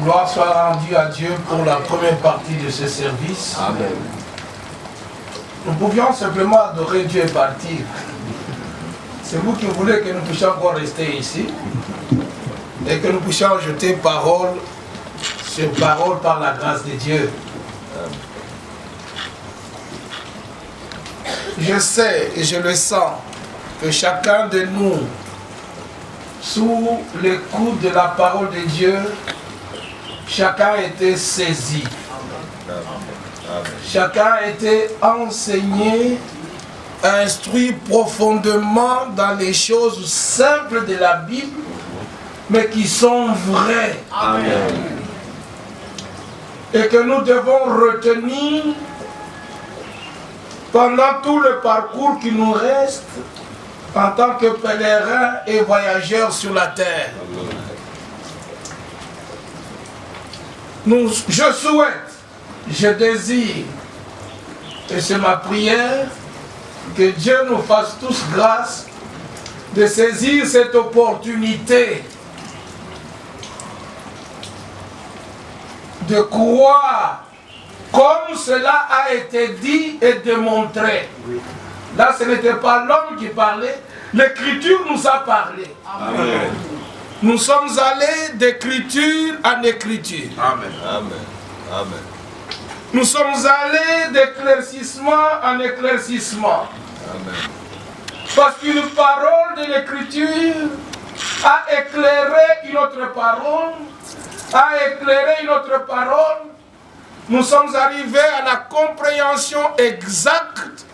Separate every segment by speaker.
Speaker 1: Gloire soit rendue à Dieu pour la première partie de ce service.
Speaker 2: Amen.
Speaker 1: Nous pouvions simplement adorer Dieu et partir. C'est vous qui voulez que nous puissions encore rester ici et que nous puissions jeter parole sur parole par la grâce de Dieu. Je sais et je le sens que chacun de nous, sous l'écoute de la parole de Dieu, chacun a été saisi. Chacun a été enseigné, instruit profondément dans les choses simples de la Bible, mais qui sont vraies.
Speaker 2: Amen.
Speaker 1: Et que nous devons retenir pendant tout le parcours qui nous reste en tant que pèlerins et voyageurs sur la terre. Je souhaite, je désire, et c'est ma prière, que Dieu nous fasse tous grâce de saisir cette opportunité de croire comme cela a été dit et démontré. Là, ce n'était pas l'homme qui parlait, l'Écriture nous a parlé.
Speaker 2: Amen.
Speaker 1: Nous sommes allés d'écriture en écriture.
Speaker 2: Amen. Amen. Amen.
Speaker 1: Nous sommes allés d'éclaircissement en éclaircissement.
Speaker 2: Amen.
Speaker 1: Parce qu'une parole de l'Écriture a éclairé une autre parole, a éclairé une autre parole. Nous sommes arrivés à la compréhension exacte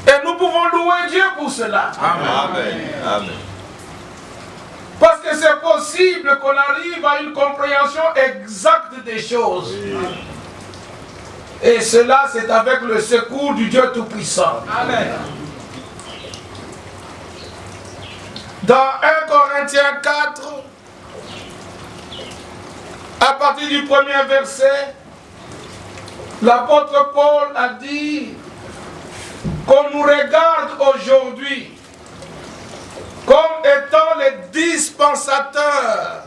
Speaker 1: et nous pouvons louer Dieu pour cela.
Speaker 2: Amen. Amen. Amen.
Speaker 1: Parce que c'est possible qu'on arrive à une compréhension exacte des choses.
Speaker 2: Oui.
Speaker 1: Et cela, c'est avec le secours du Dieu Tout-Puissant. Amen. Dans 1 Corinthiens 4, à partir du premier verset, l'apôtre Paul a dit qu'on nous regarde aujourd'hui comme étant les dispensateurs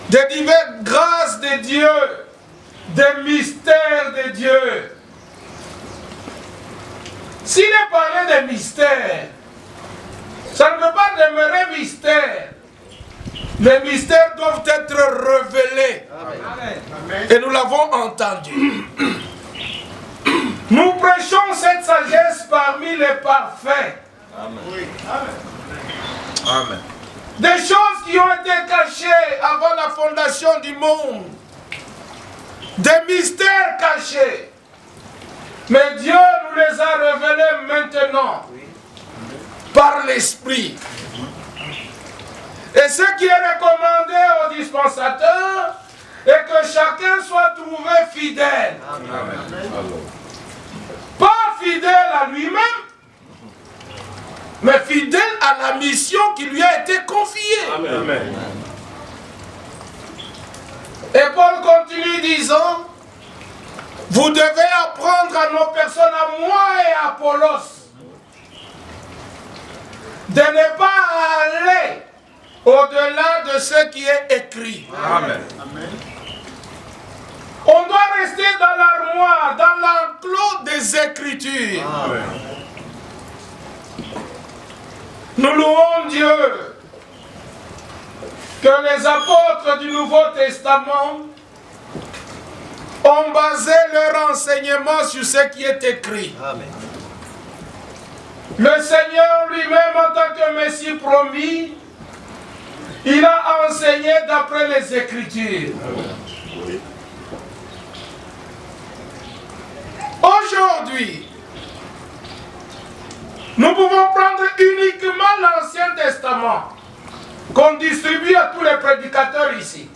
Speaker 1: des diverses grâces de Dieu, des mystères de Dieu. S'il est parlé de mystères, ça ne peut pas demeurer mystère. Les mystères doivent être révélés. Amen. Et nous l'avons entendu. Nous prêchons cette sagesse parmi les parfaits.
Speaker 2: Amen.
Speaker 1: Oui. Amen.
Speaker 2: Amen.
Speaker 1: Des choses qui ont été cachées avant la fondation du monde. Des mystères cachés. Mais Dieu nous les a révélés maintenant. Par l'Esprit. Et ce qui est recommandé aux dispensateurs est que chacun soit trouvé fidèle.
Speaker 2: Amen.
Speaker 1: Pas fidèle à lui-même, mais fidèle à la mission qui lui a été confiée.
Speaker 2: Amen.
Speaker 1: Et Paul continue disant, vous devez apprendre à nos personnes, à moi et à Apollos, de ne pas aller au-delà de ce qui est écrit.
Speaker 2: Amen.
Speaker 1: On doit rester dans l'armoire, dans l'enclos des Écritures.
Speaker 2: Amen.
Speaker 1: Nous louons Dieu que les apôtres du Nouveau Testament ont basé leur enseignement sur ce qui est écrit.
Speaker 2: Amen.
Speaker 1: Le Seigneur lui-même, en tant que Messie promis, il a enseigné d'après les Écritures.
Speaker 2: Oui.
Speaker 1: Aujourd'hui, nous pouvons prendre uniquement l'Ancien Testament qu'on distribue à tous les prédicateurs ici.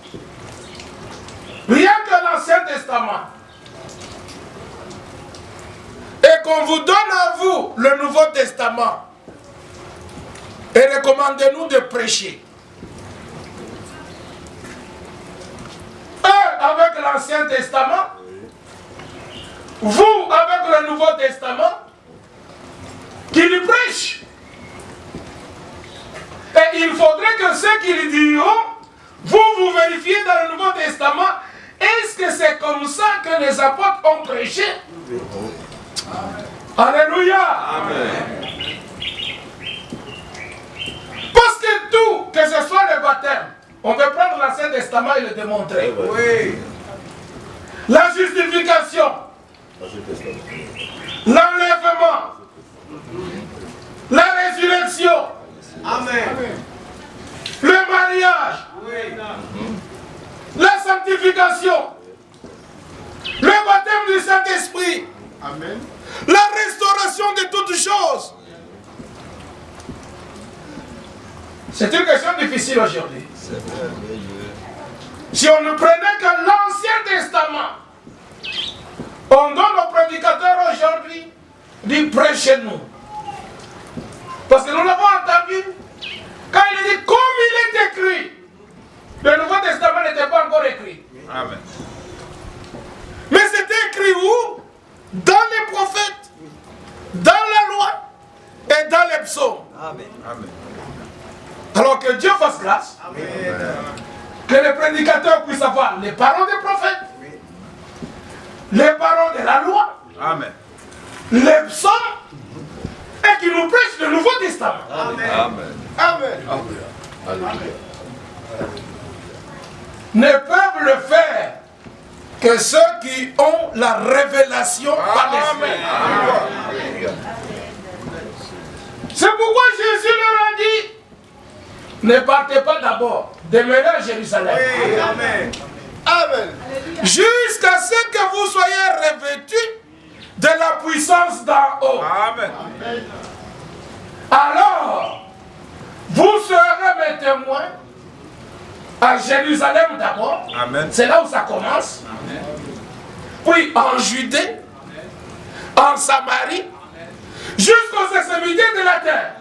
Speaker 1: Rien que l'Ancien Testament. Et qu'on vous donne à vous le Nouveau Testament. Et recommandez-nous de prêcher. Eux avec l'Ancien Testament, vous avec le Nouveau Testament, qui lui prêchent. Et il faudrait que ceux qui lui diront vous vérifiez dans le Nouveau Testament, est-ce que c'est comme ça que les apôtres ont prêché? Alléluia.
Speaker 2: Amen.
Speaker 1: Parce que tout, que ce soit le baptême, on peut prendre l'Ancien Testament et le démontrer.
Speaker 2: Oui.
Speaker 1: La justification, l'enlèvement, la résurrection,
Speaker 2: Amen.
Speaker 1: le mariage, la sanctification, le baptême du Saint-Esprit,
Speaker 3: Amen.
Speaker 1: la restauration de toutes choses. C'est une question difficile aujourd'hui. Si on ne prenait que l'Ancien Testament, on donne aux prédicateurs aujourd'hui du prêchez-nous. Parce que nous l'avons entendu, quand il dit comme il est écrit, le Nouveau Testament n'était pas encore écrit.
Speaker 2: Amen.
Speaker 1: Mais c'était écrit où? Dans les prophètes, dans la loi et dans les psaumes.
Speaker 2: Amen. Amen.
Speaker 1: Alors que Dieu fasse grâce.
Speaker 2: Amen.
Speaker 1: Que les prédicateurs puissent avoir les paroles des prophètes, les paroles de la loi,
Speaker 2: Amen.
Speaker 1: les psaumes, et qu'ils nous prêchent le Nouveau Testament.
Speaker 2: Amen.
Speaker 3: Amen.
Speaker 2: Amen.
Speaker 1: Ne peuvent le faire que ceux qui ont la révélation par l'Esprit. C'est pourquoi Jésus leur a dit, ne partez pas d'abord, demeurez à Jérusalem.
Speaker 3: Amen. Amen.
Speaker 1: Jusqu'à ce que vous soyez revêtus de la puissance d'en haut.
Speaker 2: Amen.
Speaker 1: Alors, vous serez mes témoins à Jérusalem d'abord.
Speaker 2: Amen.
Speaker 1: C'est là où ça commence. Puis en Judée, en Samarie, jusqu'aux extrémités de la terre.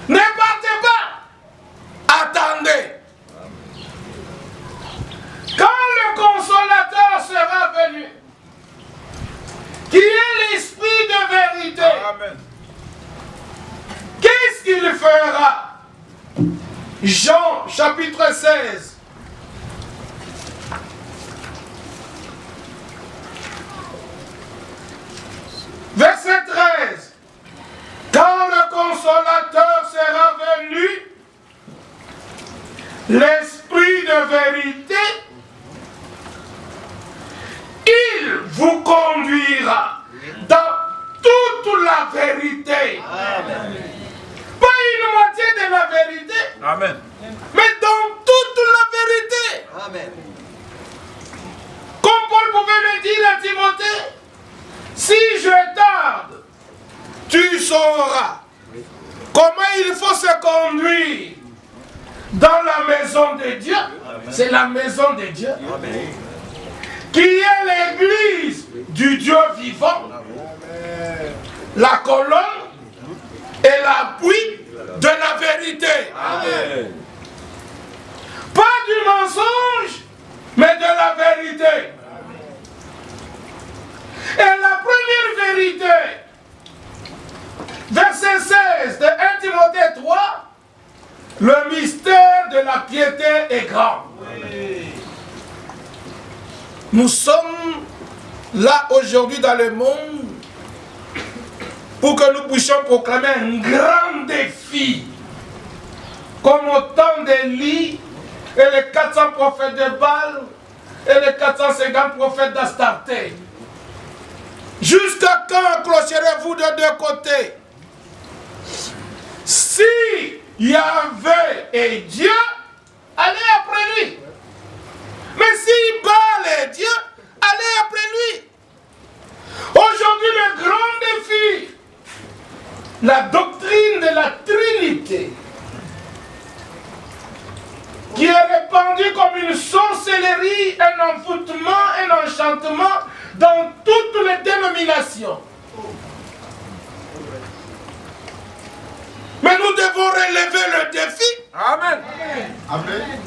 Speaker 1: Ne partez pas. Attendez. Quand le consolateur sera venu, qui est l'esprit de vérité,
Speaker 2: Amen.
Speaker 1: qu'est-ce qu'il fera? Jean chapitre 16. Verset 13. Quand le consolateur sera venu, l'esprit de vérité, il vous conduira dans toute la vérité.
Speaker 2: Amen.
Speaker 1: Pas une moitié de la vérité,
Speaker 2: Amen.
Speaker 1: mais dans toute la vérité.
Speaker 2: Amen.
Speaker 1: Comme Paul pouvait le dire à Timothée, si je tarde, tu sauras comment il faut se conduire dans la maison de Dieu. C'est la maison de Dieu.
Speaker 2: Amen.
Speaker 1: Qui est l'église du Dieu vivant. La colonne et l'appui de la vérité.
Speaker 2: Amen.
Speaker 1: Pas du mensonge, mais de la vérité. Et la première vérité, verset 16 de 1 Timothée 3, le mystère de la piété est grand. Nous sommes là aujourd'hui dans le monde pour que nous puissions proclamer un grand défi, comme au temps d'Élie et les 400 prophètes de Baal et les 450 prophètes d'Astarté. Jusqu'à quand clocherez-vous de deux côtés? Si Yahvé est Dieu, allez après lui. Mais si Baal est Dieu, allez après lui. Aujourd'hui, le grand défi, la doctrine de la Trinité, qui est répandue comme une sorcellerie, un envoûtement, un enchantement dans toutes les dénominations. Mais nous devons relever le défi.
Speaker 2: Amen.
Speaker 3: Amen.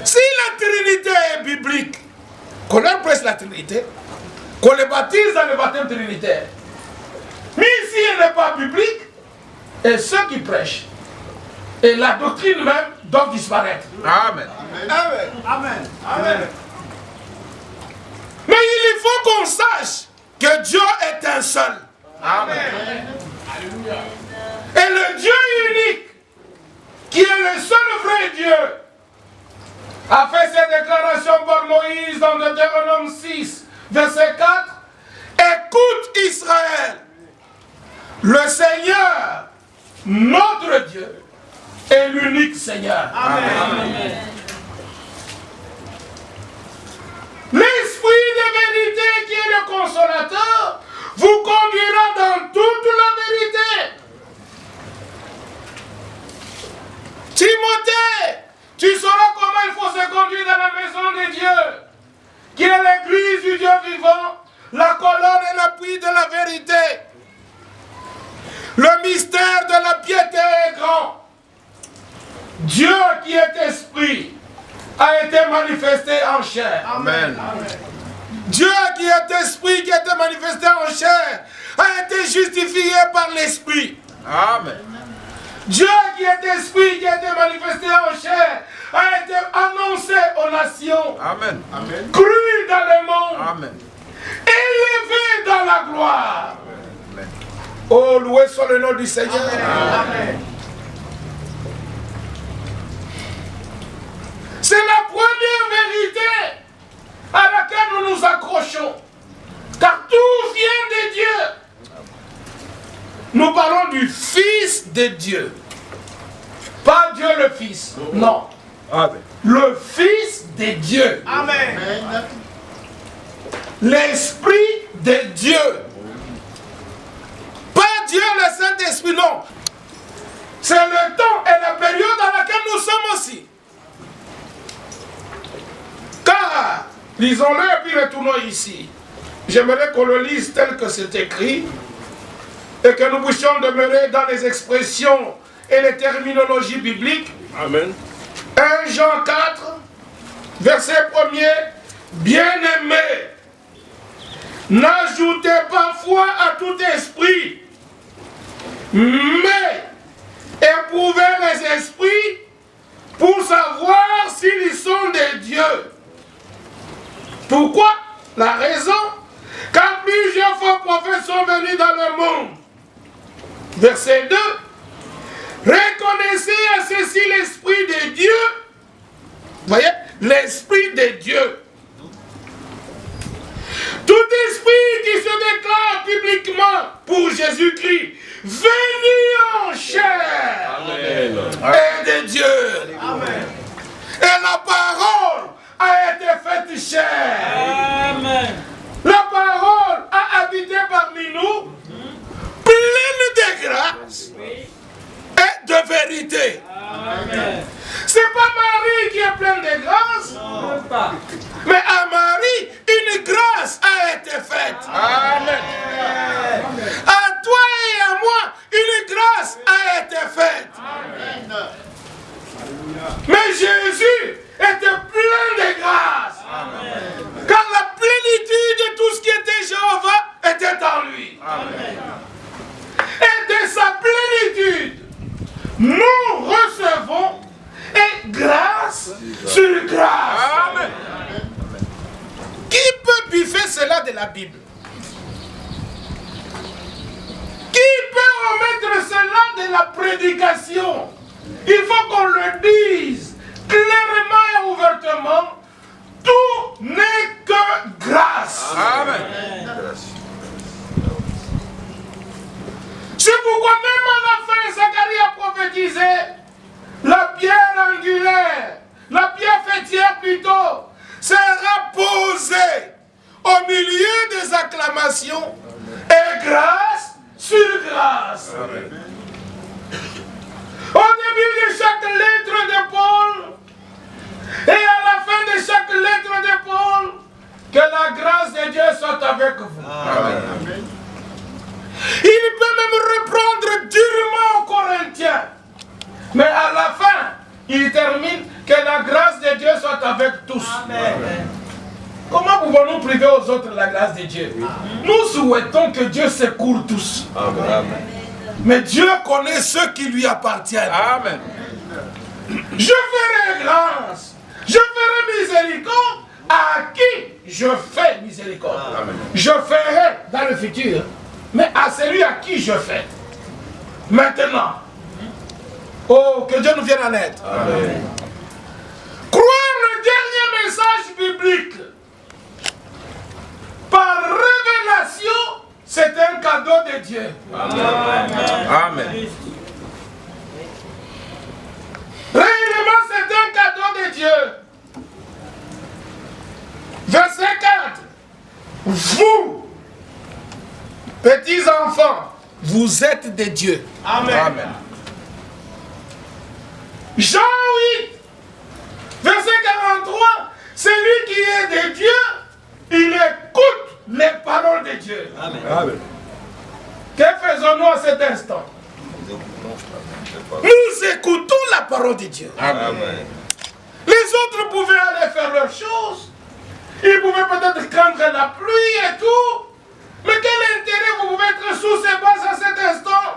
Speaker 1: Si la Trinité est biblique, qu'on leur presse la Trinité, qu'on les baptise dans le baptême trinitaire. Mais si elle n'est pas biblique, et ceux qui prêchent et la doctrine même doivent disparaître.
Speaker 2: Amen.
Speaker 3: Amen.
Speaker 4: Amen.
Speaker 3: Amen.
Speaker 1: Mais il faut qu'on sache que Dieu est un seul.
Speaker 2: Amen.
Speaker 1: Et le Dieu unique, qui est le seul vrai Dieu, a fait cette déclaration par Moïse dans Deutéronome 6, verset 4. Écoute Israël, le Seigneur, notre Dieu, est l'unique Seigneur.
Speaker 4: Amen.
Speaker 1: L'Esprit de vérité qui est le consolateur vous conduira dans toute la vérité. Timothée, tu sauras comment il faut se conduire dans la maison de Dieu, qui est l'église du Dieu vivant, la colonne et l'appui de la vérité. Le mystère de la piété est grand. Dieu qui est esprit a été manifesté en chair.
Speaker 2: Amen.
Speaker 1: Dieu qui est esprit, qui a été manifesté en chair, a été justifié par l'esprit.
Speaker 2: Amen.
Speaker 1: Dieu qui est esprit, qui a été manifesté en chair, a été annoncé aux nations.
Speaker 2: Amen.
Speaker 3: Amen.
Speaker 1: Cru dans le monde.
Speaker 2: Amen.
Speaker 1: Élevé dans la gloire.
Speaker 2: Amen.
Speaker 1: Oh, loué soit le nom du Seigneur.
Speaker 4: Amen.
Speaker 1: C'est la première vérité à laquelle nous nous accrochons. Car tout vient de Dieu. Nous parlons du Fils de Dieu. Pas Dieu le Fils. Non.
Speaker 2: Amen.
Speaker 1: Le Fils de Dieu.
Speaker 4: Amen.
Speaker 3: Amen.
Speaker 1: L'Esprit de Dieu. Pas Dieu le Saint-Esprit, non. C'est le temps et la période dans laquelle nous sommes aussi. Car, lisons-le et puis retournons ici. J'aimerais qu'on le lise tel que c'est écrit et que nous puissions demeurer dans les expressions et les terminologies bibliques.
Speaker 2: Amen.
Speaker 1: 1 Jean 4, verset 1er. Bien-aimés, n'ajoutez pas foi à tout esprit, mais éprouvez les esprits pour savoir s'ils sont de Dieu. Pourquoi? La raison, car plusieurs faux prophètes sont venus dans le monde. Verset 2. Reconnaissez à ceci l'Esprit de Dieu. Voyez, l'Esprit de Dieu. Tout esprit qui se déclare publiquement pour Jésus-Christ, venu en chair,
Speaker 2: Amen.
Speaker 1: est de Dieu.
Speaker 4: Amen.
Speaker 1: Et la parole a été faite chair.
Speaker 4: Amen.
Speaker 1: La parole a habité parmi nous, pleine de grâce et de vérité.
Speaker 4: Amen.
Speaker 1: C'est pas Marie qui est pleine de grâce,
Speaker 4: Non, pas.
Speaker 1: mais à Marie, une grâce a été faite.
Speaker 2: Amen.
Speaker 1: À toi et à moi, une grâce a été faite.
Speaker 3: Amen.
Speaker 1: Mais Jésus était plein de grâce. Car la plénitude de tout ce qui était Jéhovah était en lui. Et de sa plénitude, nous recevons et grâce sur grâce.
Speaker 2: Amen.
Speaker 1: Qui peut biffer cela de la Bible? Qui peut omettre cela de la prédication? Il faut qu'on le dise clairement et ouvertement. Tout n'est que grâce.
Speaker 2: Amen.
Speaker 1: C'est pourquoi même à la fin, Zacharie a prophétisé la pierre angulaire, la pierre fêtière plutôt, sera posée au milieu des acclamations et grâce sur grâce.
Speaker 2: Amen.
Speaker 1: Au début de chaque lettre de Paul et à la fin de chaque lettre de Paul, que la grâce de Dieu soit avec vous.
Speaker 2: Amen.
Speaker 1: Il peut même reprendre durement aux Corinthiens. Mais à la fin, il termine que la grâce de Dieu soit avec tous.
Speaker 4: Amen.
Speaker 1: Comment pouvons-nous priver aux autres la grâce de Dieu? Nous souhaitons que Dieu secoue tous.
Speaker 2: Amen.
Speaker 1: Mais Dieu connaît ceux qui lui appartiennent.
Speaker 2: Amen.
Speaker 1: Je ferai grâce, je ferai miséricorde à qui je fais miséricorde.
Speaker 2: Amen.
Speaker 1: Je ferai dans le futur, mais à celui à qui je fais. Maintenant, oh, que Dieu nous vienne en aide.
Speaker 2: Amen.
Speaker 1: Croire le dernier message biblique par révélation, c'est un cadeau de Dieu.
Speaker 2: Amen. Amen.
Speaker 1: Réellement, c'est un cadeau de Dieu. Verset 4. Vous, petits enfants, vous êtes des dieux.
Speaker 4: Amen.
Speaker 2: Amen.
Speaker 1: Jean 8, verset 43. Celui qui est de Dieu, il écoute les paroles de Dieu.
Speaker 2: Amen.
Speaker 1: Que faisons-nous à cet instant? Nous écoutons la parole de Dieu.
Speaker 2: Amen.
Speaker 1: Les autres pouvaient aller faire leurs choses. Ils pouvaient peut-être craindre la pluie et tout. Mais quel intérêt vous pouvez être sous ces bases à cet instant?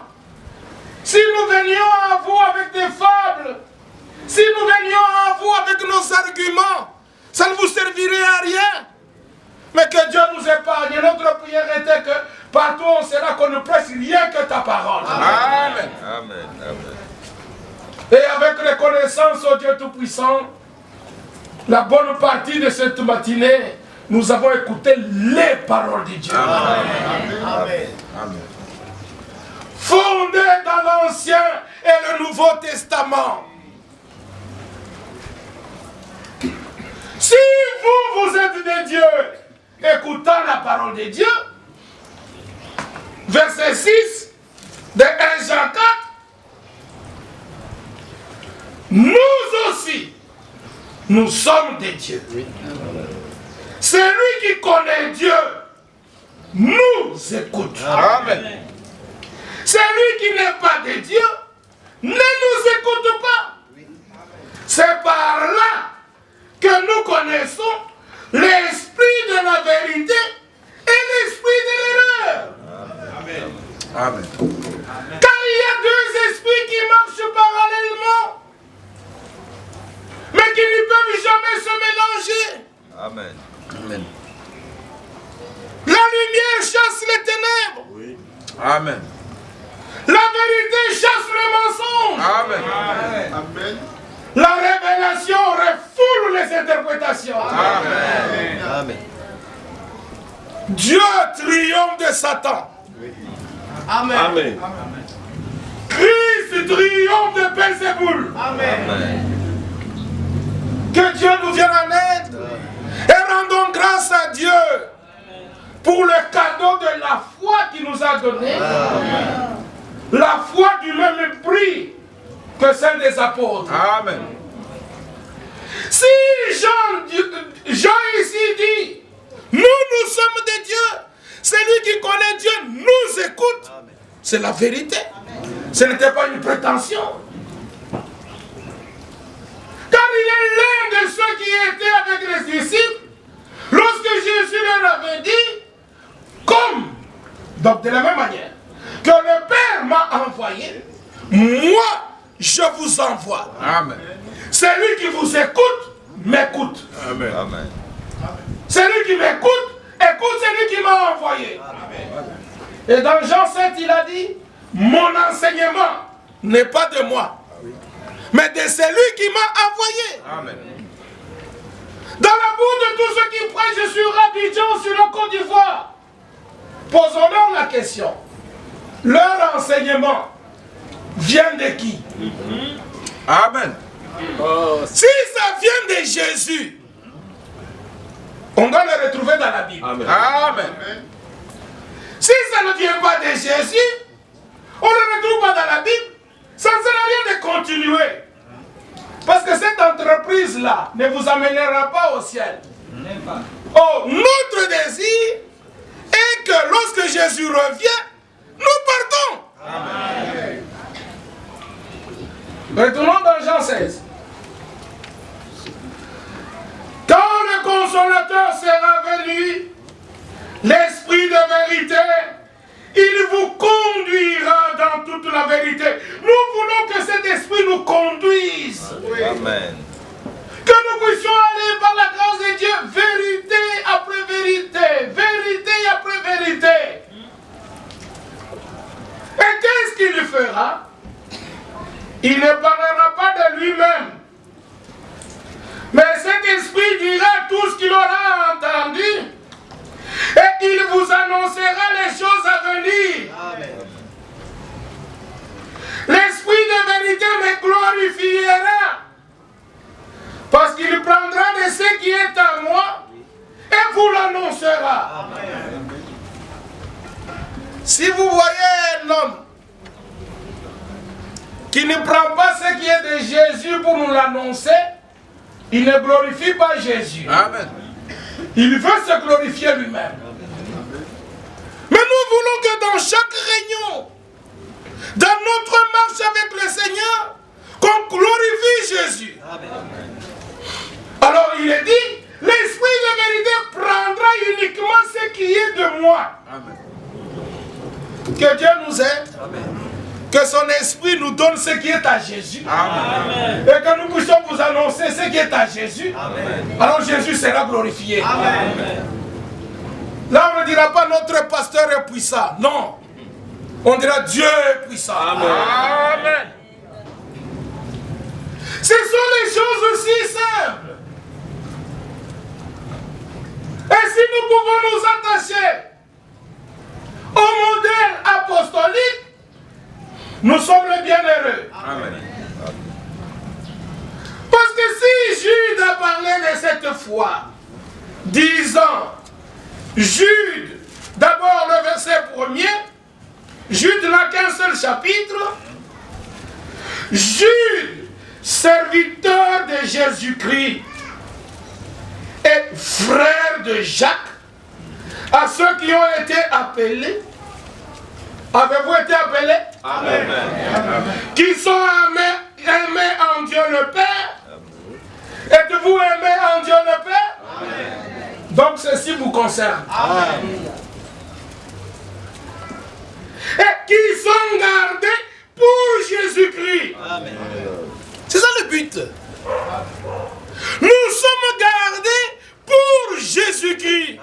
Speaker 1: Si nous venions à vous avec des fables, si nous venions à vous avec nos arguments, ça ne vous servirait à rien. Mais que Dieu nous épargne. Notre prière était que partout on sera qu'on ne presse rien que ta parole.
Speaker 2: Amen. Amen. Amen.
Speaker 1: Et avec reconnaissance au Dieu Tout-Puissant, la bonne partie de cette matinée, nous avons écouté les paroles de Dieu.
Speaker 2: Amen. Amen. Amen.
Speaker 1: Fondées dans l'Ancien et le Nouveau Testament. Si vous êtes des dieux, écoutant la parole de Dieu, verset 6 de 1 Jean 4, nous aussi, nous sommes des dieux. Celui qui connaît Dieu nous écoute.
Speaker 2: Amen.
Speaker 1: Celui qui n'est pas de Dieu ne nous écoute pas. C'est par là que nous connaissons l'esprit de la vérité et l'esprit de l'erreur.
Speaker 2: Amen. Amen.
Speaker 1: Car il y a deux esprits qui marchent parallèlement, mais qui ne peuvent jamais se mélanger.
Speaker 2: Amen. Amen.
Speaker 1: La lumière chasse les ténèbres.
Speaker 2: Oui. Amen.
Speaker 1: La vérité chasse le mensonge.
Speaker 2: Amen.
Speaker 3: Amen.
Speaker 1: La révélation refoule les interprétations.
Speaker 2: Amen. Amen.
Speaker 1: Dieu triomphe de Satan.
Speaker 4: Amen.
Speaker 2: Amen.
Speaker 1: Christ triomphe de Belzéboul.
Speaker 4: Amen.
Speaker 1: Que Dieu nous vienne en aide. Et rendons grâce à Dieu pour le cadeau de la foi qu'il nous a donné. La foi du même prix que celle des apôtres.
Speaker 2: Amen.
Speaker 1: Si Jean ici dit, nous sommes des dieux, celui qui connaît Dieu nous écoute, c'est la vérité. Ce n'était pas une prétention. Car il est l'un de ceux qui étaient avec les disciples lorsque Jésus leur avait dit, donc de la même manière que le Père m'a envoyé, moi je vous envoie.
Speaker 2: Amen.
Speaker 1: Celui qui vous écoute, m'écoute.
Speaker 2: Amen. Amen.
Speaker 1: Celui qui m'écoute, écoute celui qui m'a envoyé. Et dans Jean 7, il a dit, mon enseignement n'est pas de moi, mais de celui qui m'a envoyé.
Speaker 2: Amen.
Speaker 1: Dans la bouche de tous ceux qui prêchent sur Abidjan, sur la Côte d'Ivoire, posons-leur la question. Leur enseignement vient de qui?
Speaker 2: Amen.
Speaker 1: Si ça vient de Jésus, on doit le retrouver dans la Bible.
Speaker 2: Amen. Amen.
Speaker 1: Si ça ne vient pas de Jésus, on ne le retrouve pas dans la Bible. Ça ne sert à rien de continuer. Parce que cette entreprise-là ne vous amènera pas au ciel. Oh, notre désir est que lorsque Jésus revient, nous partons. Amen. Retournons dans Jean 16. Quand le consolateur sera venu, l'esprit de vérité, il vous conduira dans toute la vérité. Nous voulons que cet esprit nous conduise.
Speaker 2: Amen.
Speaker 1: Que nous puissions aller par la grâce de Dieu, vérité après vérité, vérité après vérité. Et qu'est-ce qu'il fera? Il ne parlera pas de lui-même. Mais cet esprit dira tout ce qu'il aura entendu. Et il vous annoncera les choses à venir. L'esprit de vérité me glorifiera. Parce qu'il prendra de ce qui est à moi et vous l'annoncera. Si vous voyez un homme qui ne prend pas ce qui est de Jésus pour nous l'annoncer, il ne glorifie pas Jésus.
Speaker 2: Amen.
Speaker 1: Il veut se glorifier lui-même. Mais nous voulons que dans chaque réunion, dans notre marche avec le Seigneur, qu'on glorifie Jésus. Alors il est dit, l'esprit de vérité prendra uniquement ce qui est de moi.
Speaker 2: Amen.
Speaker 1: Que Dieu nous aide.
Speaker 2: Amen.
Speaker 1: Que son esprit nous donne ce qui est à Jésus.
Speaker 2: Amen.
Speaker 1: Et que nous puissions vous annoncer ce qui est à Jésus.
Speaker 2: Amen.
Speaker 1: Alors Jésus sera glorifié.
Speaker 2: Amen.
Speaker 1: Là on ne dira pas notre pasteur est puissant. Non. On dira Dieu est puissant.
Speaker 2: Amen.
Speaker 1: Amen. Ce sont les choses aussi simples. Et si nous pouvons nous attacher au modèle apostolique, nous sommes les bienheureux.
Speaker 2: Amen.
Speaker 1: Parce que si Jude a parlé de cette foi, disant, Jude, d'abord le verset 1er, Jude n'a qu'un seul chapitre, Jude, serviteur de Jésus-Christ et frère de Jacques, à ceux qui ont été appelés. Avez-vous été appelés?
Speaker 2: Amen.
Speaker 1: Qui sont aimés en Dieu le Père? Êtes-vous aimés en Dieu le Père? Amen. Donc ceci vous concerne. Amen. Et qui sont gardés pour Jésus-Christ. C'est ça le but. Nous sommes gardés pour Jésus-Christ.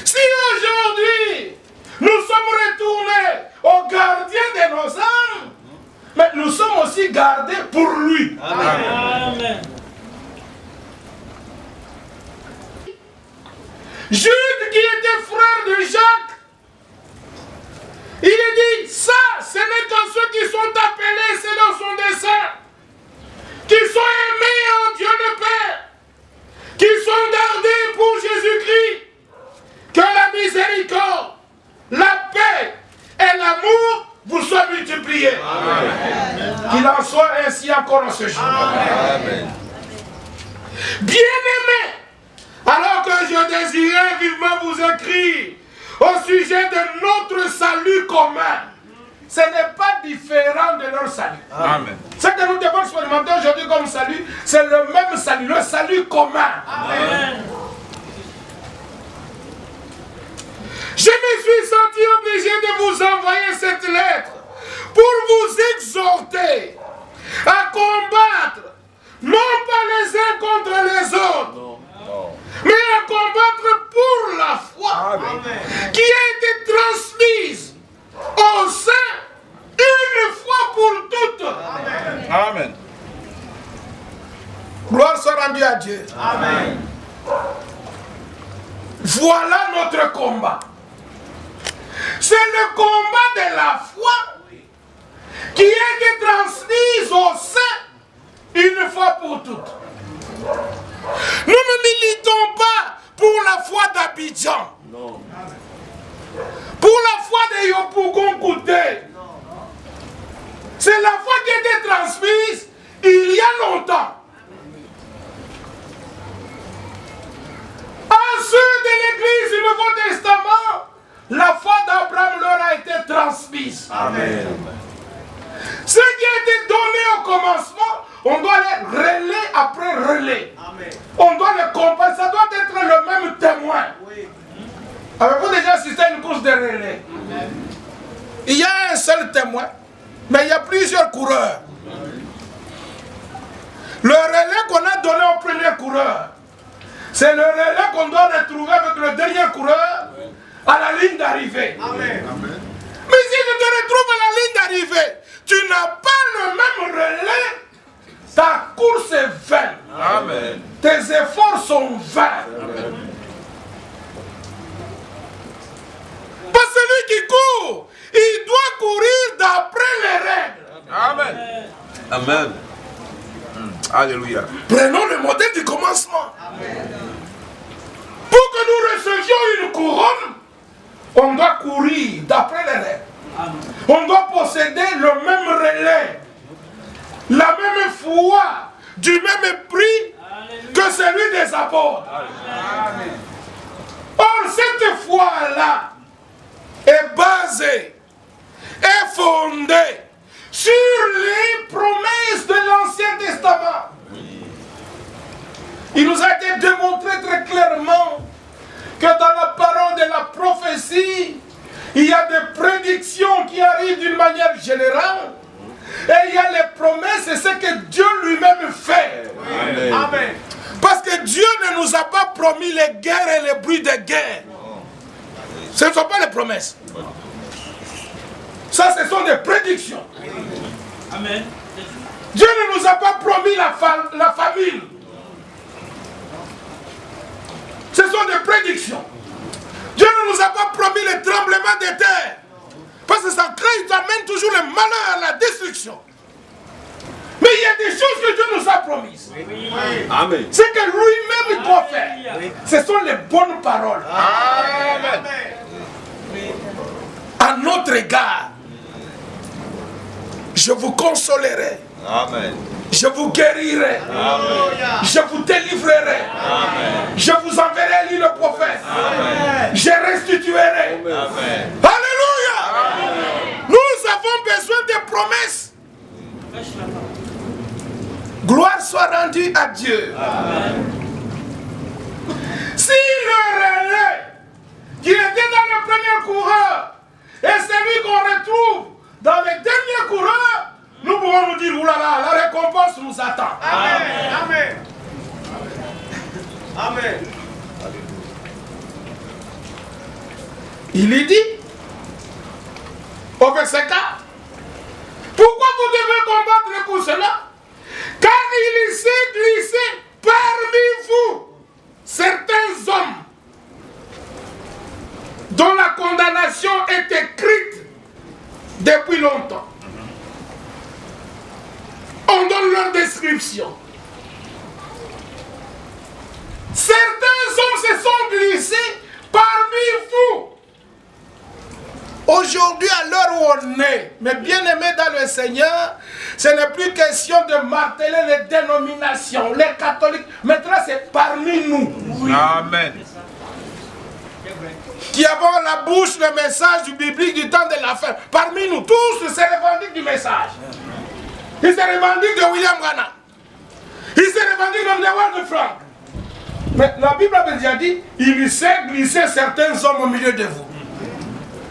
Speaker 1: Si aujourd'hui nous sommes retournés au gardien de nos âmes, mais nous sommes aussi gardés pour lui. Amen. Jude qui était frère de Jacques, il est dit, ça, ce n'est qu'à ceux qui sont appelés selon son dessein, qui sont aimés en Dieu le Père, qui sont gardés pour Jésus-Christ, que la miséricorde, la paix et l'amour vous soient multipliés. Qu'il en soit ainsi encore en ce jour. Amen. Bien-aimés, alors que je désirais vivement vous écrire au sujet de notre salut commun, ce n'est pas différent de leur salut.
Speaker 2: Amen.
Speaker 1: Ce que nous devons expérimenter aujourd'hui comme salut, c'est le même salut, le salut commun. Amen. Je me suis senti obligé de vous envoyer cette lettre pour vous exhorter à combattre, non pas les uns contre les autres, mais à combattre pour la foi qui a été transmise au sein une fois pour toutes.
Speaker 2: Amen.
Speaker 1: Gloire soit rendue à Dieu. Amen. Voilà notre combat. C'est le combat de la foi qui a été transmise au sein une fois pour toutes. Nous ne militons pas pour la foi d'Abidjan, pour la foi de Yopougon-Kouté. C'est la foi qui a été transmise il y a longtemps. À ceux de l'Église du Nouveau Testament, la foi d'Abraham leur a été transmise. Amen. Ce qui a été donné au commencement, on doit les relais après relais. Amen. On doit les comparer, ça doit être le même témoin. Oui. Avez-vous déjà assisté à une course de relais? Amen. il y a un seul témoin, mais il y a plusieurs coureurs. Le relais qu'on a donné au premier coureur, c'est le relais qu'on doit retrouver avec le dernier coureur à la ligne d'arrivée.
Speaker 3: Amen.
Speaker 1: Mais si tu te retrouves à la ligne d'arrivée, tu n'as pas le même relais, ta course est vaine.
Speaker 2: Amen.
Speaker 1: Tes efforts sont vains. Parce que celui qui court, il doit courir d'après les règles.
Speaker 2: Amen. Amen. Alléluia.
Speaker 1: Prenons le modèle du commencement. Pour que nous recevions une couronne, on doit courir d'après les règles. On doit posséder le même relais, la même foi, du même esprit que celui des apôtres. Or, cette foi-là est basée, est fondée sur les promesses de l'Ancien Testament. Il nous a été démontré très clairement que dans la parole de la prophétie, il y a des prédictions qui arrivent d'une manière générale. Et il y a les promesses, c'est ce que Dieu lui-même fait.
Speaker 2: Amen.
Speaker 1: Amen. Parce que Dieu ne nous a pas promis les guerres et les bruits de guerre. Ce ne sont pas les promesses. Ça, ce sont des prédictions.
Speaker 4: Amen.
Speaker 1: Dieu ne nous a pas promis la famine. Ce sont des prédictions. Dieu ne nous a pas promis le tremblement de terre. Parce que ça crée, ça amène toujours le malheur à la destruction. Mais il y a des choses que Dieu nous a promises.
Speaker 2: Amen.
Speaker 1: Ce que lui-même doit faire. Ce sont les bonnes paroles.
Speaker 2: Amen.
Speaker 1: À notre égard. Je vous consolerai.
Speaker 2: Amen.
Speaker 1: Je vous guérirai.
Speaker 2: Amen.
Speaker 1: Je vous délivrerai.
Speaker 2: Amen.
Speaker 1: Je vous enverrai Élie le prophète.
Speaker 2: Amen.
Speaker 1: Je restituerai.
Speaker 2: Amen.
Speaker 1: Alléluia. Nous avons besoin de promesses. Gloire soit rendue à Dieu.
Speaker 2: Amen.
Speaker 1: Si le relais qui était dans le premier coureur est celui qu'on retrouve dans les derniers coureurs, nous pouvons nous dire, oulala, la récompense nous attend.
Speaker 3: Amen. Amen. Amen.
Speaker 1: Il est dit, au verset 4, pourquoi vous devez combattre pour cela? Car il s'est glissé parmi vous certains hommes dont la condamnation est écrite depuis longtemps. On donne leur description. Certains hommes se sont glissés parmi vous. Aujourd'hui, à l'heure où on est, mes bien-aimés dans le Seigneur, ce n'est plus question de marteler les dénominations, les catholiques. Maintenant, c'est parmi nous.
Speaker 2: Amen.
Speaker 1: Qui avons à la bouche le message du biblique du temps de la fin. Parmi nous, tous se revendiquent du message. Ils se revendiquent de William Branham. Ils se revendiquent de Ward Frank. Mais la Bible a déjà dit, il s'est glissé certains hommes au milieu de vous.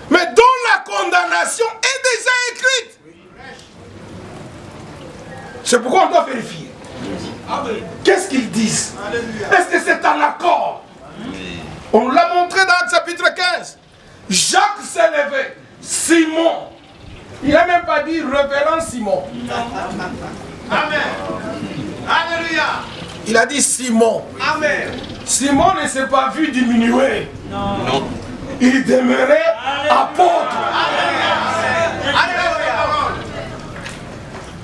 Speaker 1: Mais dont la condamnation est déjà écrite. C'est pourquoi on doit vérifier. Qu'est-ce qu'ils disent? Est-ce que c'est en accord? On l'a montré dans le chapitre 15. Jacques s'est levé. Simon. Il n'a même pas dit révérend Simon.
Speaker 3: Amen. Alléluia.
Speaker 1: Il a dit Simon.
Speaker 3: Amen.
Speaker 1: Simon ne s'est pas vu diminuer.
Speaker 2: Non.
Speaker 1: Il demeurait apôtre.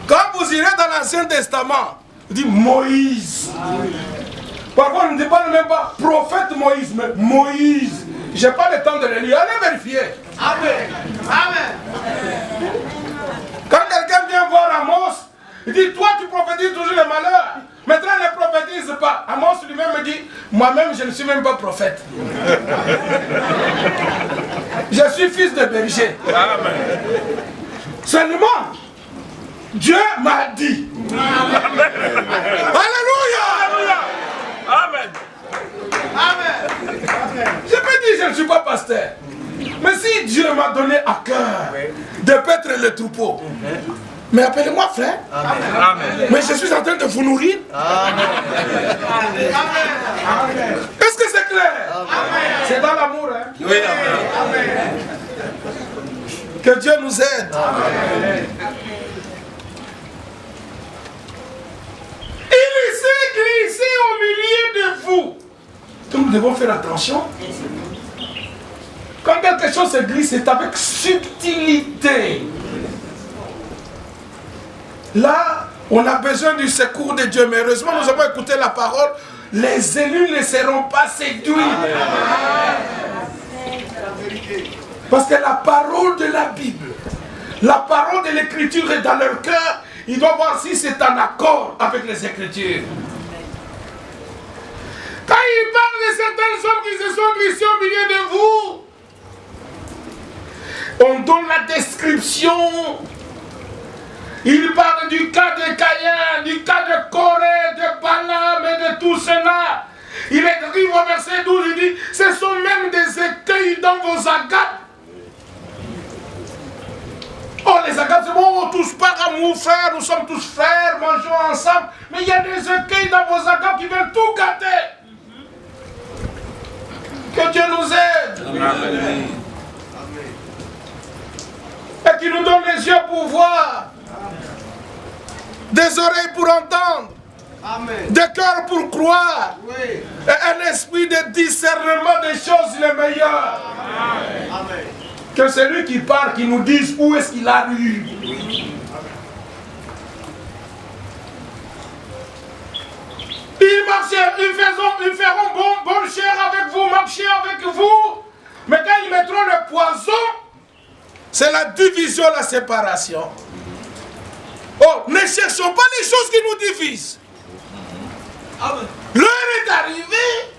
Speaker 1: Quand vous irez dans l'Ancien Testament, il dit Moïse. Parfois, on ne dit pas même pas prophète Moïse, mais Moïse. Je n'ai pas le temps de le lire. Allez vérifier.
Speaker 3: Amen. Amen.
Speaker 1: Quand quelqu'un vient voir Amos, il dit toi tu prophétises toujours le malheur. Maintenant ne prophétise pas. Amos lui-même me dit, moi-même je ne suis même pas prophète. Je suis fils de berger.
Speaker 2: Amen.
Speaker 1: Seulement, Dieu m'a dit. Amen. Alléluia.
Speaker 2: Amen.
Speaker 3: Amen.
Speaker 1: Je peux dire je ne suis pas pasteur. Mais si Dieu m'a donné à cœur de paître le troupeau, mais appelez-moi frère.
Speaker 2: Amen.
Speaker 1: Mais je suis en train de vous nourrir. Est-ce que c'est clair? C'est dans l'amour. Hein?
Speaker 2: Oui, amen.
Speaker 1: Que Dieu nous aide. Il s'est glissé au milieu de vous. Donc nous devons faire attention. Quand quelque chose se glisse, c'est avec subtilité. Là, on a besoin du secours de Dieu. Mais heureusement, nous avons écouté la parole. Les élus ne seront pas séduits. Parce que la parole de la Bible, la parole de l'Écriture est dans leur cœur. Ils doivent voir si c'est en accord avec les Écritures. Quand il parle de certains hommes qui se sont glissés au milieu de vous, on donne la description. Il parle du cas de Caïn, du cas de Corée, de Balaam et de tout cela. Il arrive au verset 12, il dit, ce sont même des écueils dans vos agapes. Oh, les agapes, c'est bon, tous par amour, frères, nous sommes tous frères, mangeons ensemble. Mais il y a des écueils dans vos agapes qui veulent tout gâter. Que Dieu nous aide.
Speaker 2: Amen.
Speaker 1: Et qui nous donne les yeux pour voir, des oreilles pour entendre, des cœurs pour croire, et un esprit de discernement des choses les meilleures.
Speaker 3: Amen.
Speaker 1: Que celui qui parle, qui nous dise où est-ce qu'il arrive. Ils feront bonne chair avec vous, marcher avec vous, mais quand ils mettront le poison, c'est la division, la séparation. Oh, ne cherchons pas les choses qui nous divisent. L'heure est arrivée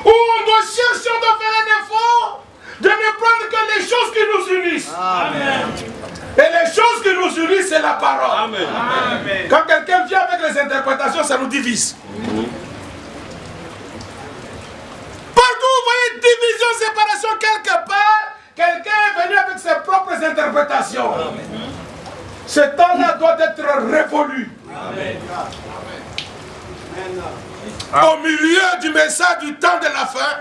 Speaker 1: où on doit chercher, on doit faire un effort de ne prendre que les choses qui nous unissent. Amen. Et les choses qui nous unissent, c'est la parole.
Speaker 2: Amen.
Speaker 3: Amen.
Speaker 1: Quand quelqu'un vient avec les interprétations, ça nous divise. Partout, vous voyez division, séparation quelque part. Quelqu'un est venu avec ses propres interprétations. Amen. Ce temps-là doit être révolu.
Speaker 3: Amen.
Speaker 1: Au milieu du message du temps de la fin,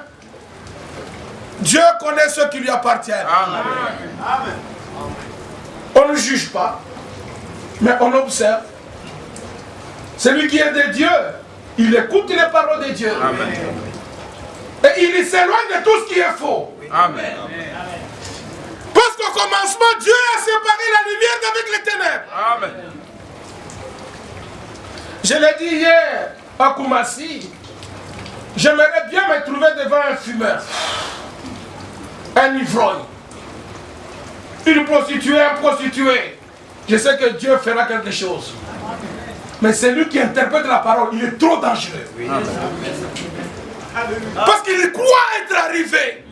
Speaker 1: Dieu connaît ceux qui lui appartiennent.
Speaker 3: Amen.
Speaker 1: On ne juge pas, mais on observe. Celui qui est de Dieu, il écoute les paroles de Dieu.
Speaker 2: Amen.
Speaker 1: Et il s'éloigne de tout ce qui est faux.
Speaker 2: Amen.
Speaker 1: Parce qu'au commencement, Dieu a séparé la lumière d'avec les ténèbres.
Speaker 2: Amen.
Speaker 1: Je l'ai dit hier à Koumassi, j'aimerais bien me trouver devant un fumeur, un ivrogne, une prostituée, un prostitué. Je sais que Dieu fera quelque chose. Mais celui qui interprète la parole, il est trop dangereux. Parce qu'il croit être arrivé.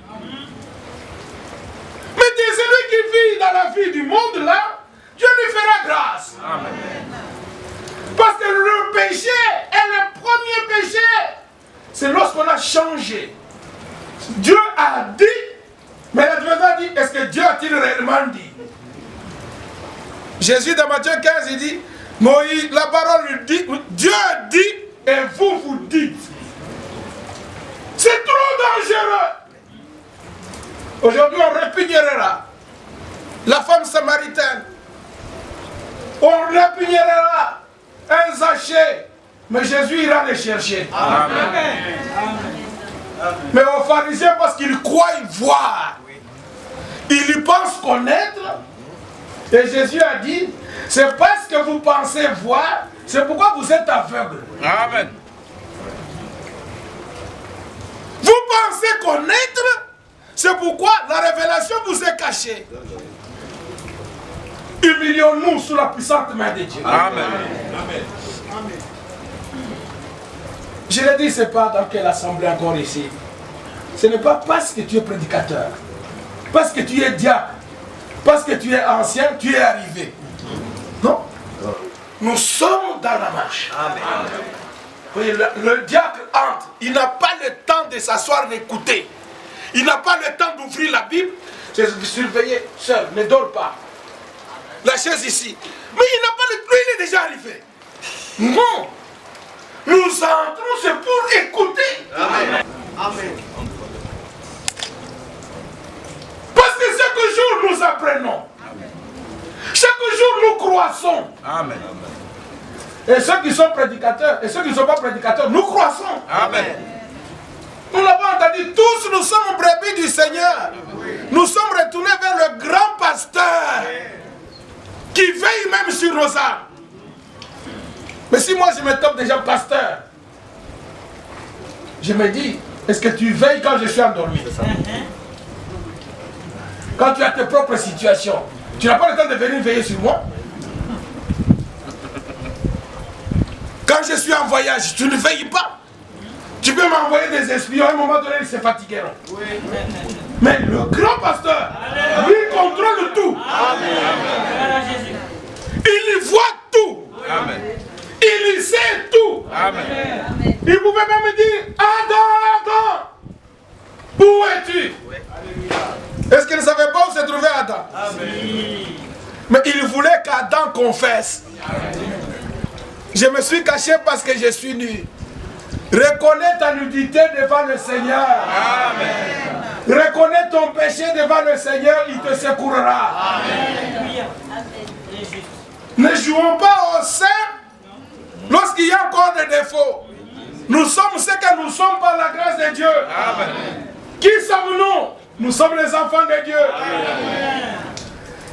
Speaker 1: Mais celui qui vit dans la vie du monde là, Dieu lui fera grâce.
Speaker 2: Amen.
Speaker 1: Parce que le péché est le premier péché. C'est lorsqu'on a changé. Dieu a dit, mais l'adversaire dit, est-ce que Dieu a-t-il réellement dit? Jésus dans Matthieu 15, il dit, Moïse, la parole lui dit, Dieu dit et vous vous dites. C'est trop dangereux. Aujourd'hui, on répugnera la femme samaritaine. On répugnera un Zachée. Mais Jésus ira les chercher.
Speaker 2: Amen.
Speaker 1: Mais aux pharisiens, parce qu'ils croient y voir, ils y pensent connaître. Et Jésus a dit, c'est parce que vous pensez voir, c'est pourquoi vous êtes aveugles.
Speaker 2: Amen.
Speaker 1: Vous pensez connaître, c'est pourquoi la révélation vous est cachée. Humilions-nous sous la puissante main de Dieu.
Speaker 2: Amen.
Speaker 1: Je l'ai dit, ce n'est pas dans quelle assemblée encore ici. Ce n'est pas parce que tu es prédicateur, parce que tu es diacre, parce que tu es ancien, tu es arrivé. Non. Nous sommes dans la marche. Amen. Oui, le diacre entre, il n'a pas le temps de s'asseoir et d'écouter. il n'a pas le temps d'ouvrir la Bible. Je vais surveiller, sœur, ne dors pas. La chaise ici. Mais il n'a pas le temps, il est déjà arrivé. Non. Nous entrons, c'est pour écouter.
Speaker 3: Amen. Amen.
Speaker 1: Parce que chaque jour nous apprenons. Chaque jour nous croissons.
Speaker 2: Amen.
Speaker 1: Et ceux qui sont prédicateurs et ceux qui ne sont pas prédicateurs, nous croissons.
Speaker 2: Amen.
Speaker 1: Nous l'avons entendu, tous nous sommes brebis du Seigneur. Nous sommes retournés vers le grand pasteur qui veille même sur nos âmes. Mais si moi je me tape déjà pasteur, je me dis, est-ce que tu veilles quand je suis endormi? Quand tu as tes propres situations, tu n'as pas le temps de venir veiller sur moi? Quand je suis en voyage, tu ne veilles pas? Tu peux m'envoyer des espions, à un moment donné, ils se fatigueront. Oui. Mais le grand pasteur, lui, contrôle tout. Amen. Il voit tout. Amen. Il sait tout. Amen. Il pouvait même dire, Adam, où es-tu? Est-ce qu'il ne savait pas où se trouvait Adam? Amen. Mais il voulait qu'Adam confesse. Amen. Je me suis caché parce que je suis nu. Reconnais ta nudité devant le Seigneur. Amen. Reconnais ton péché devant le Seigneur, il te secourra. Amen. Ne jouons pas au saint lorsqu'il y a encore des défauts. Nous sommes ce que nous sommes par la grâce de Dieu. Amen. Qui sommes-nous? Nous sommes les enfants de Dieu. Amen.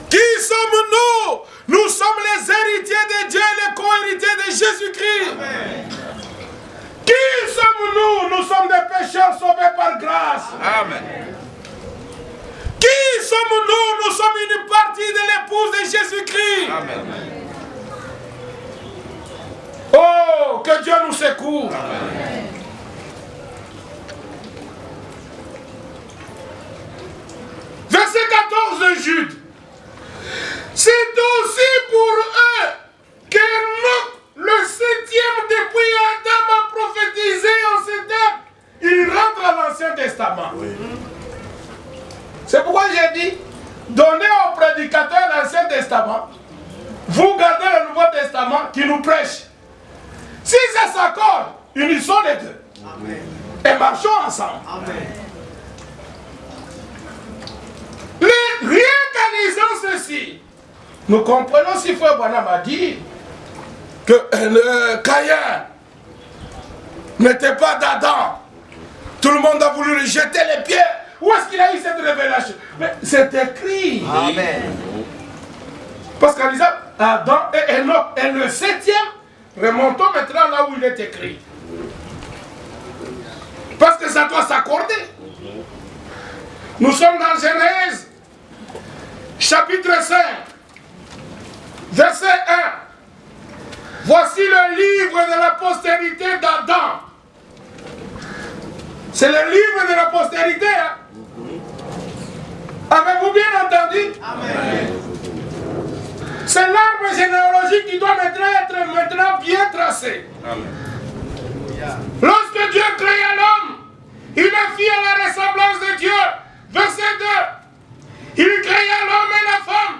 Speaker 1: Qui sommes-nous? Nous sommes les héritiers de Dieu, les co-héritiers de Jésus-Christ. Qui sommes-nous? Nous sommes des pécheurs sauvés par grâce. Amen. Qui sommes-nous? Nous sommes une partie de l'épouse de Jésus-Christ. Amen. Oh, que Dieu nous secoue. Amen. Verset 14 de Jude. C'est aussi pour eux que le septième depuis Adam a prophétisé en ces termes. Il rentre à l'Ancien Testament. Oui. C'est pourquoi j'ai dit, donnez aux prédicateurs l'Ancien Testament, vous gardez le Nouveau Testament qui nous prêche. Si ça s'accorde, unissons les deux. Amen. Et marchons ensemble. Amen. Rien qu'en disant ceci, nous comprenons si Frère Branham a dit que Caïn n'était pas d'Adam. Tout le monde a voulu lui jeter les pierres. Où est-ce qu'il a eu cette révélation? Mais c'est écrit. Amen. Parce qu'en disant Adam et Enoch est le septième, remontons maintenant là où il est écrit. Parce que ça doit s'accorder. Nous sommes dans Genèse, chapitre 5, verset 1. Voici le livre de la postérité d'Adam. C'est le livre de la postérité. Hein? Avez-vous bien entendu? Amen. C'est l'arbre généalogique qui doit maintenant bien tracé. Amen. Lorsque Dieu créa l'homme, il a fait à la ressemblance de Dieu. Verset 2. Il créa l'homme et la femme.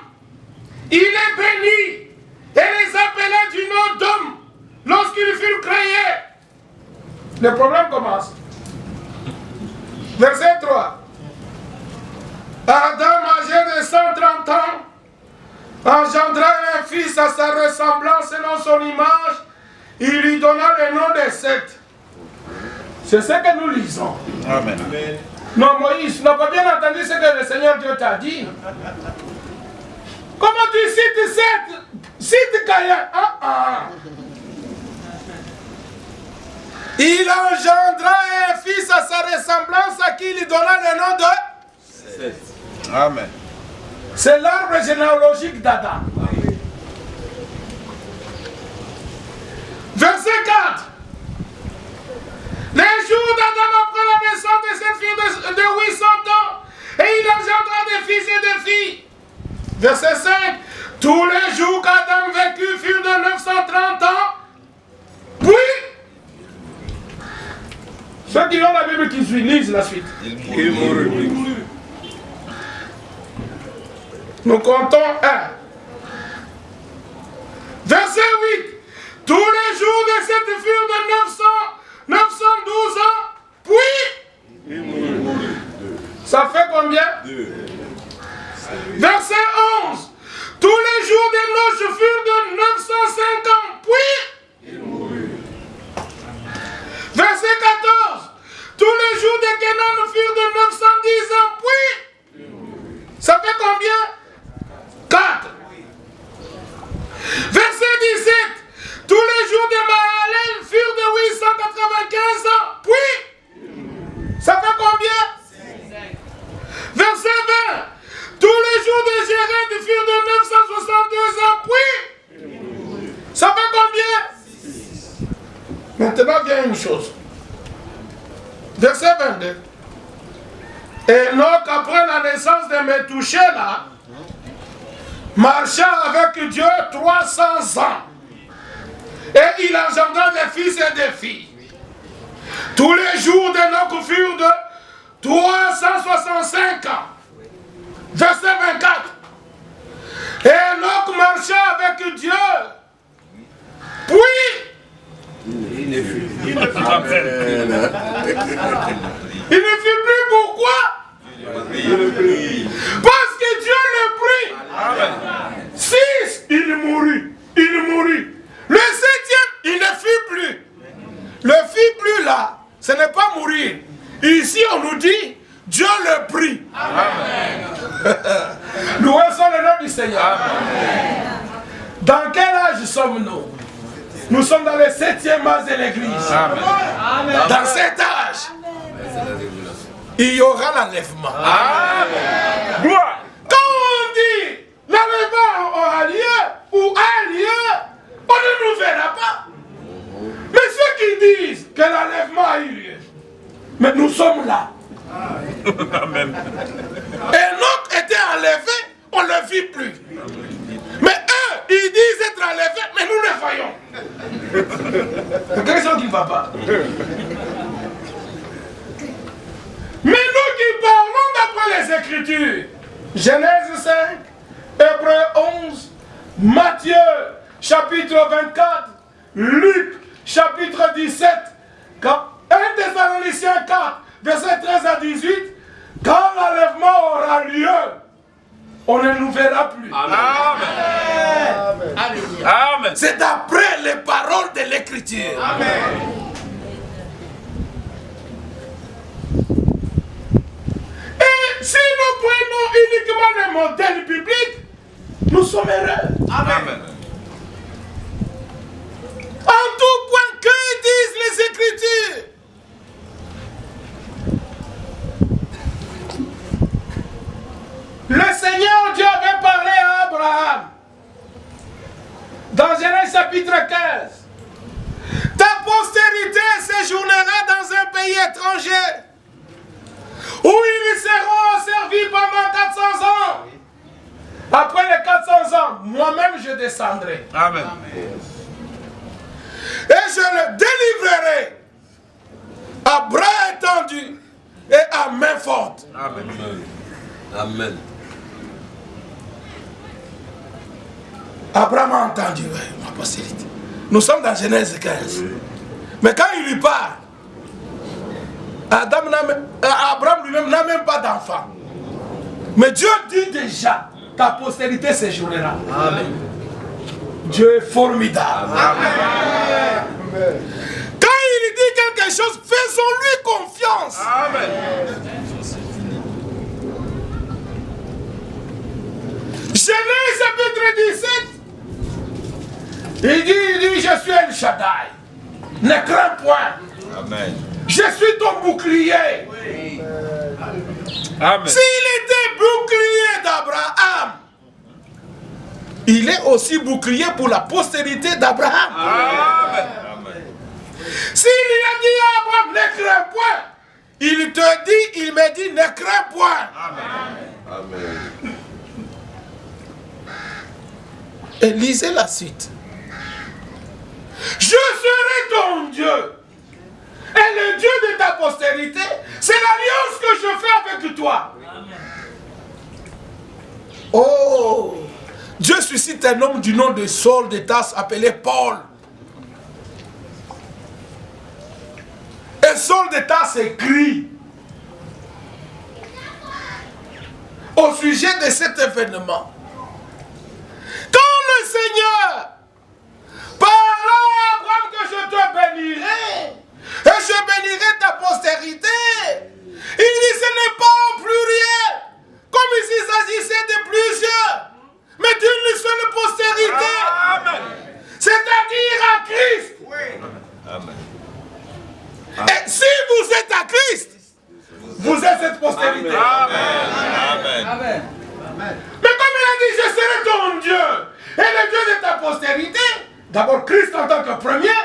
Speaker 1: Il les bénit et les appela du nom d'homme lorsqu'ils furent créés. Le problème commence. Verset 3. Adam, âgé de 130 ans, engendra un fils à sa ressemblance selon son image. Il lui donna le nom de Seth. C'est ce que nous lisons. Amen. Non, Moïse, tu n'as pas bien entendu ce que le Seigneur Dieu t'a dit. Comment tu cites Seth? Cite Caïn. Il engendra un fils à sa ressemblance à qui il lui donna le nom de Seth. Amen. C'est l'arbre généalogique d'Adam. Verset 4. Les jours d'Adam après la naissance de cette fille de 800 ans, et il engendra des fils et des filles. Verset 5. Tous les jours qu'Adam vécut furent de 930 ans. Puis, Ceux qui ont la Bible qui lisent la suite.
Speaker 4: Il mourut.
Speaker 1: Nous comptons 1. Verset 8. Tous les jours de cette furent de 912 ans, puis
Speaker 4: Il mourut.
Speaker 1: ça fait combien?
Speaker 4: 2.
Speaker 1: Verset 11. Tous les jours des noces furent de 905 ans, puis
Speaker 4: Il mourut.
Speaker 1: verset 14. Tous les jours de Kenan furent de 910 ans, puis ça fait combien? 4. Verset 17. Tous les jours de Mahalel furent de 895 ans, puis ça fait combien? Verset 20. Tous les jours de Jéred furent de 962 ans, puis ça fait combien? Maintenant vient une chose. Verset 22. Et donc après la naissance de Métouchéla, marcha avec Dieu 300 ans. Et il engendra des fils et des filles. Tous les jours d'Enoch furent de 365 ans. Verset 24. Et Enoch marcha avec Dieu. Puis,
Speaker 4: Il ne fut plus.
Speaker 1: il ne fut plus pourquoi? Parce que Dieu le prit.
Speaker 2: Amen.
Speaker 1: 6, il mourut. Il mourut. Le 7e, il ne fut plus. Le fut plus là, ce n'est pas mourir. Ici, on nous dit, Dieu le prit. Loué soit le nom du Seigneur. Amen. Dans quel âge sommes-nous? Nous sommes dans le 7e âge de l'Église. Dans cet âge, il y aura l'enlèvement.
Speaker 2: Gloire.
Speaker 1: Quand on dit l'enlèvement aura lieu ou a lieu, on ne nous verra pas. Mais ceux qui disent que l'enlèvement a eu lieu, mais nous sommes là.
Speaker 2: Amen.
Speaker 1: Enoch était enlevé, on ne le vit plus. Mais eux, ils disent être enlevés, mais nous le voyons. C'est quelque chose qui ne va pas. Mais nous qui parlons d'après les Écritures, Genèse 5, Hébreux 11, Matthieu chapitre 24, Luc chapitre 17, 1 Thessaloniciens 4, verset 13 à 18, quand l'enlèvement aura lieu, on ne nous verra plus.
Speaker 2: Amen. Amen.
Speaker 1: C'est d'après les paroles de l'Écriture. Et si nous prenons uniquement le modèle biblique, nous sommes heureux.
Speaker 2: Amen.
Speaker 1: En tout point, que disent les Écritures? Le Seigneur Dieu avait parlé à Abraham dans Genèse chapitre 15. Ta postérité séjournera dans un pays étranger où ils seront servis pendant 400 ans. Après les 400 ans, moi-même je descendrai.
Speaker 2: Amen.
Speaker 1: Et je le délivrerai à bras étendus et à main forte.
Speaker 2: Amen.
Speaker 4: Amen.
Speaker 1: Abraham a entendu, ma postérité. Nous sommes dans Genèse 15. Mais quand il lui parle, Abraham lui-même n'a même pas d'enfant. Mais Dieu dit déjà, ta postérité séjournera.
Speaker 4: Amen.
Speaker 1: Dieu est formidable.
Speaker 2: Amen.
Speaker 1: Quand il dit quelque chose, faisons-lui confiance.
Speaker 2: Amen.
Speaker 1: Genèse chapitre 17. Il dit, je suis El Shaddai. Ne crains point.
Speaker 2: Amen.
Speaker 1: Je suis ton bouclier.
Speaker 2: Amen.
Speaker 1: S'il était bouclier d'Abraham, il est aussi bouclier pour la postérité d'Abraham.
Speaker 2: Amen.
Speaker 1: S'il a dit à Abraham, ne crains point, il te dit, il me dit, ne crains point.
Speaker 4: Amen.
Speaker 1: Et lisez la suite. Je serai ton Dieu. Et le Dieu de ta postérité toi. Oh, Dieu suscite un homme du nom de Saul de Tarse appelé Paul. Et Saul de Tarse écrit au sujet de cet événement. Quand le Seigneur parla à Abraham que je te bénirai, et je bénirai ta postérité, il dit ce n'est pas en pluriel, comme s'il s'agissait de plusieurs, mais d'une seule postérité, c'est-à-dire à Christ.
Speaker 2: Amen.
Speaker 1: Et si vous êtes à Christ, vous êtes cette postérité.
Speaker 2: Amen.
Speaker 3: Amen.
Speaker 1: Mais comme il a dit, je serai ton Dieu et le Dieu de ta postérité, d'abord Christ en tant que premier,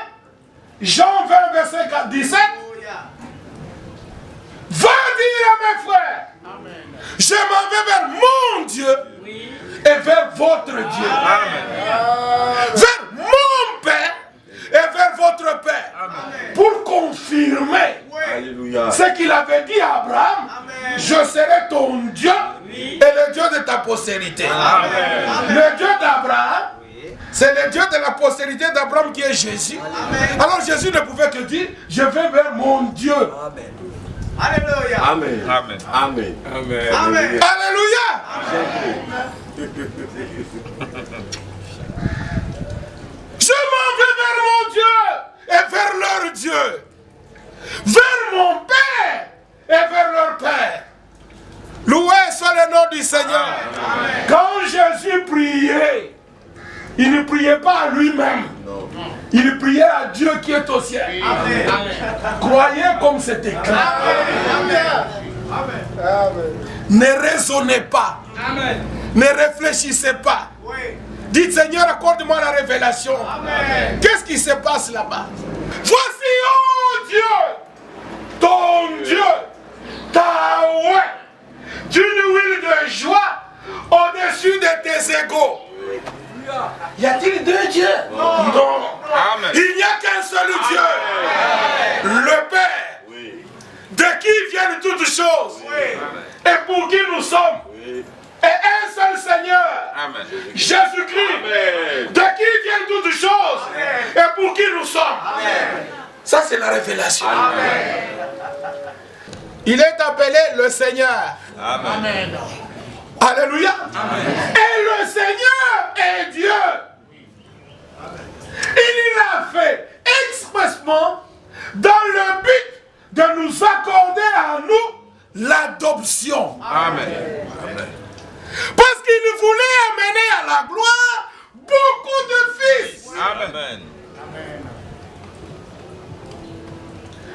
Speaker 1: Jean 20, verset 17, va dire à mes frères, je m'en vais vers mon Dieu et vers votre Dieu. Vers mon Père et vers votre Père. Pour confirmer ce qu'il avait dit à Abraham, je serai ton Dieu et le Dieu de ta postérité. Le Dieu d'Abraham, c'est le Dieu de la postérité d'Abraham qui est Jésus. Alors Jésus ne pouvait que dire, je vais vers mon Dieu.
Speaker 3: Alléluia.
Speaker 4: Amen.
Speaker 2: Amen.
Speaker 4: Amen.
Speaker 2: Amen.
Speaker 3: Amen.
Speaker 1: Alléluia. Je m'en vais vers mon Dieu et vers leur Dieu. Vers mon Père et vers leur Père. Loué soit le nom du Seigneur. Quand Jésus priait, il ne priait pas à lui-même. Il priait à Dieu qui est au ciel. Croyez comme c'était clair. Ne raisonnez pas. Ne réfléchissez pas. Dites Seigneur, accorde-moi la révélation. Qu'est-ce qui se passe là-bas? Voici, oh Dieu, ton Dieu, ta ouais, d'une huile de joie au-dessus de tes égaux. Y a-t-il deux dieux? Non.
Speaker 2: Amen.
Speaker 1: Il n'y a qu'un seul Dieu. Le Père, de qui viennent toutes choses et pour qui nous sommes. Et un seul Seigneur,
Speaker 2: Amen.
Speaker 1: Jésus-Christ, de qui viennent toutes choses et pour qui nous sommes. Ça c'est la révélation. Il est appelé le Seigneur.
Speaker 2: Amen.
Speaker 1: Alléluia. Et le Seigneur est Dieu. Il l'a fait expressement dans le but de nous accorder à nous l'adoption.
Speaker 2: Amen.
Speaker 1: Parce qu'il voulait amener à la gloire beaucoup de fils.
Speaker 2: Amen.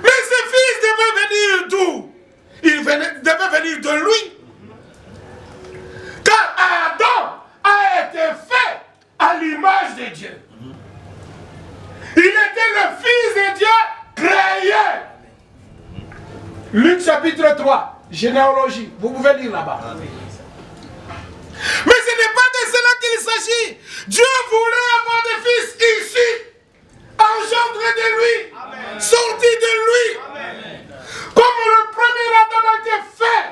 Speaker 1: Mais ces fils devaient venir d'où? Ils devaient venir de lui. Car Adam a été fait à l'image de Dieu. Il était le fils de Dieu créé. Luc chapitre 3, généalogie. Vous pouvez lire là-bas. Mais ce n'est pas de cela qu'il s'agit. Dieu voulait avoir des fils issus, engendrés de lui, sortis de lui. Comme le premier Adam a été fait.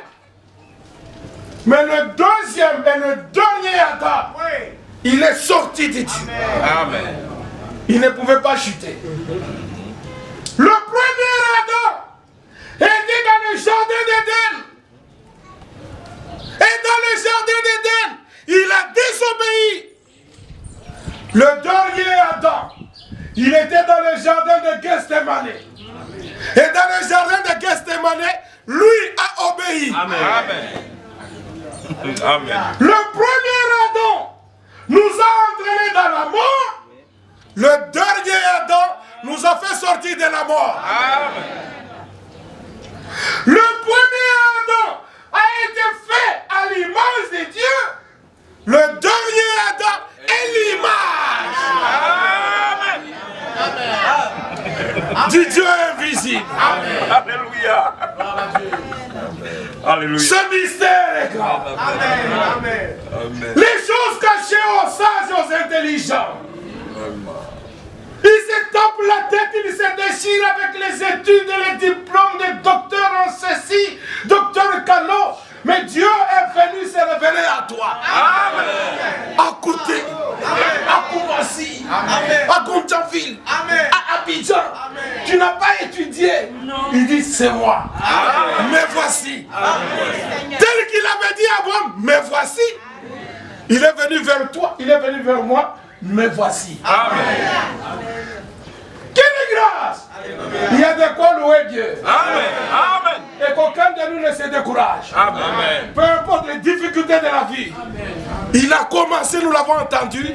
Speaker 1: Mais le deuxième et le dernier Adam, il est sorti de Dieu.
Speaker 2: Amen.
Speaker 1: Il ne pouvait pas chuter. Le premier Adam était dans le jardin d'Éden. Et dans le jardin d'Éden, il a désobéi. Le dernier Adam, il était dans le jardin de Gethsémane. Et dans le jardin de Gethsémane, lui a obéi.
Speaker 2: Amen. Amen.
Speaker 1: Le premier Adam nous a entraînés dans la mort. Le dernier Adam nous a fait sortir de la mort.
Speaker 2: Amen.
Speaker 1: Le premier Adam a été fait à l'image de Dieu. Le dernier Adam est l'image du Dieu invisible.
Speaker 2: Alléluia. Alléluia.
Speaker 1: Ce mystère est grand.
Speaker 3: Amen.
Speaker 1: Les choses cachées aux sages et aux intelligents. Il se tape la tête, il se déchire avec les études et les diplômes de docteur en ceci, docteur Cano, Mais Dieu est venu se révéler à toi.
Speaker 2: Amen.
Speaker 1: À côté. À Koumassi. À Gontiaville. À Abidjan. Tu n'as pas étudié. Il dit c'est moi. Mais voici. Tel qu'il avait dit à Abraham, mais voici. Il est venu vers toi, il est venu vers moi, mais voici.
Speaker 2: Amen.
Speaker 1: Quelle grâce! Il y a de quoi louer Dieu.
Speaker 2: Amen. Amen.
Speaker 1: Et qu'aucun de nous ne se décourage.
Speaker 2: Amen.
Speaker 1: Peu importe les difficultés de la vie. Il a commencé, nous l'avons entendu.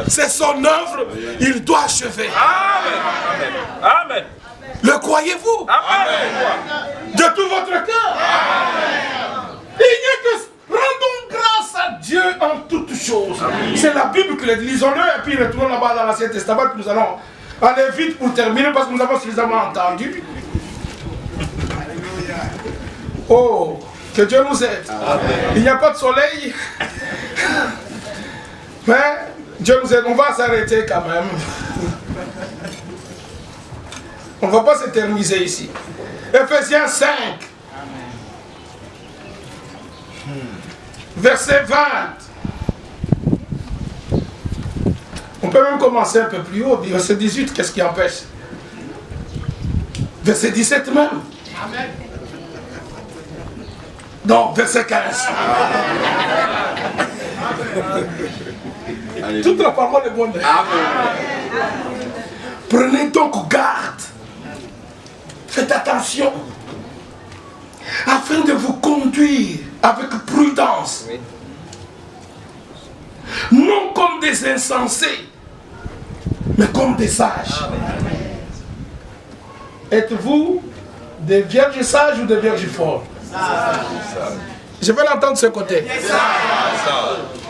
Speaker 1: C'est son œuvre, il doit achever.
Speaker 2: Amen. Amen.
Speaker 1: Le croyez-vous?
Speaker 2: Amen.
Speaker 1: De tout votre cœur. Il n'y a que rendons grâce à Dieu en toutes choses. C'est la Bible qui le dit. Lisons-le et puis retournons là-bas dans l'Ancien Testament. Nous allons aller vite pour terminer parce que nous avons suffisamment entendu. Oh, que Dieu nous aide. Il n'y a pas de soleil. Mais Dieu nous aide. On va s'arrêter quand même. On ne va pas s'éterniser ici. Ephésiens 5. Verset 20. On peut même commencer un peu plus haut. Verset 18, qu'est-ce qui empêche? Verset 17 même. Amen. Donc, verset 15. Toute la parole est bonne. Prenez donc garde. Faites attention. Afin de vous conduire avec prudence. Non comme des insensés, mais comme des sages. Êtes-vous des vierges sages ou des vierges folles? Je vais l'entendre de ce côté.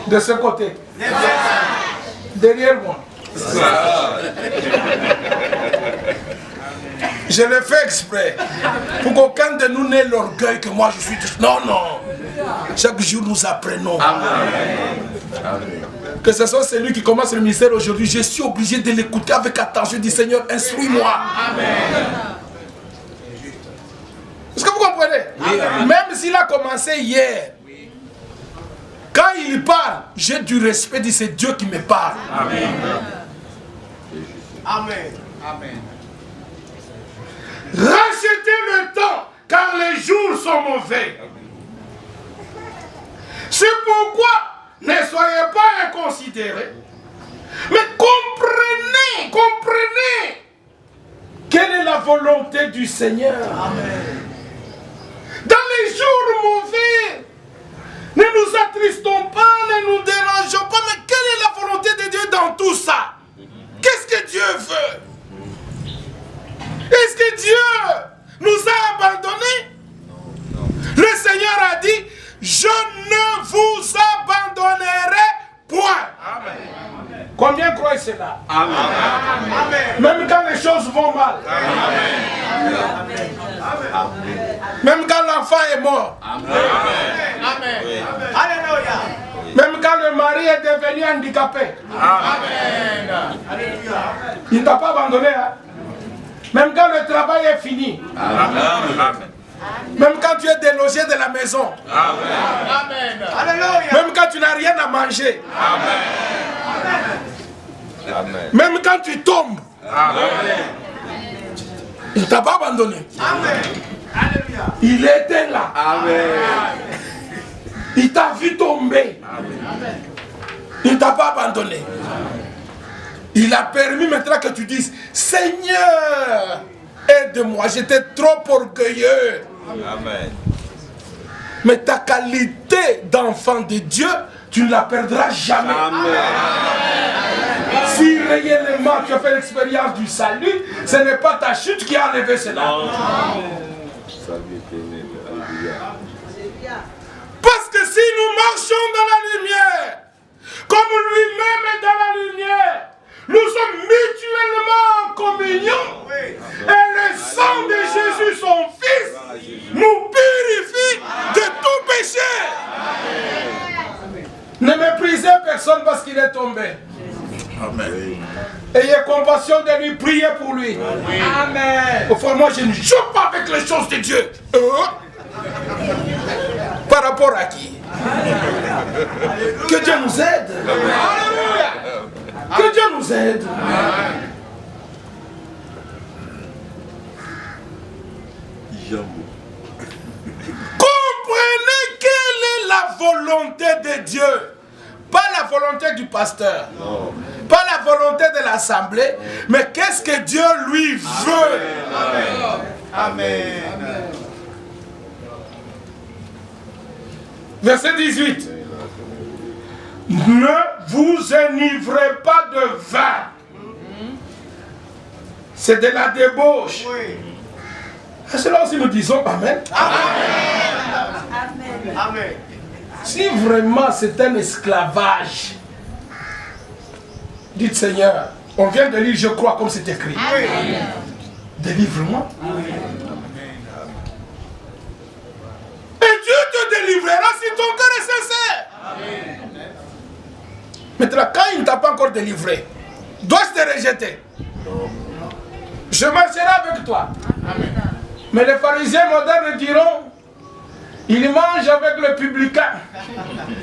Speaker 1: De ce côté. Derrière moi. Je l'ai fait exprès. Pour qu'aucun de nous n'ait l'orgueil que moi je suis... Non, non. Chaque jour nous apprenons. Amen. Que ce soit celui qui commence le ministère aujourd'hui, je suis obligé de l'écouter avec attention. Du Seigneur, instruis-moi. Est-ce que vous comprenez? Même s'il a commencé hier, quand il parle, j'ai du respect, dit c'est Dieu qui me parle. Amen.
Speaker 3: Amen. Amen.
Speaker 1: Rachetez le temps, car les jours sont mauvais. C'est pourquoi ne soyez pas inconsidérés, mais comprenez quelle est la volonté du Seigneur. Amen. Dans les jours mauvais, ne nous attristons pas, ne nous dérangeons pas, mais quelle est la volonté de Dieu dans tout ça? Qu'est-ce que Dieu veut? Est-ce que Dieu nous a abandonnés? Le Seigneur a dit, je ne vous abandonnerai point. Amen. Combien croient cela? Amen. Amen. Même quand les choses vont mal. Amen. Amen. Même quand l'enfant est mort. Amen. Amen. Alléluia. Même quand le mari est devenu handicapé. Amen. Alléluia. Il ne t'a pas abandonné. Hein? Même quand le travail est fini. Amen. Même quand tu es délogé de la maison. Amen. Alléluia. Même quand tu n'as rien à manger. Amen. Amen. Même quand tu tombes. Amen. Il ne t'a pas abandonné. Amen. Alléluia. Il était là. Amen. Il t'a vu tomber. Amen. Il ne t'a pas abandonné. Il a permis maintenant que tu dises, Seigneur, aide-moi, j'étais trop orgueilleux. Amen. Mais ta qualité d'enfant de Dieu, tu ne la perdras jamais. Amen. Si réellement tu as fait l'expérience du salut, ce n'est pas ta chute qui a enlevé cela. Parce que si nous marchons dans la lumière, comme lui-même est dans la lumière, nous sommes mutuellement en communion. Et le sang de Jésus, son Fils, nous purifie de tout péché. Ne méprisez personne parce qu'il est tombé. Amen. Ayez compassion de lui, priez pour lui. Amen. Au fond, moi je ne joue pas avec les choses de Dieu. Par rapport à qui? Que Dieu nous aide. Alléluia. Que Dieu nous aide. Comprenez quelle est la volonté de Dieu. Pas la volonté du pasteur. Non. Pas la volonté de l'assemblée. Mais qu'est-ce que Dieu lui veut.
Speaker 3: Amen. Amen. Amen.
Speaker 1: Verset 18. Ne vous enivrez pas de vin. C'est de la débauche. Oui. C'est là aussi nous disons Amen.
Speaker 3: Amen. Amen.
Speaker 1: Si vraiment c'est un esclavage, dites Seigneur, on vient de lire je crois comme c'est écrit. Amen. Délivre-moi. Et Dieu te délivrera si ton cœur est sincère. Amen. Maintenant, quand il ne t'a pas encore délivré, dois-je te rejeter? Je marcherai avec toi. Amen. Mais les pharisiens modernes diront, il mange avec le publicain.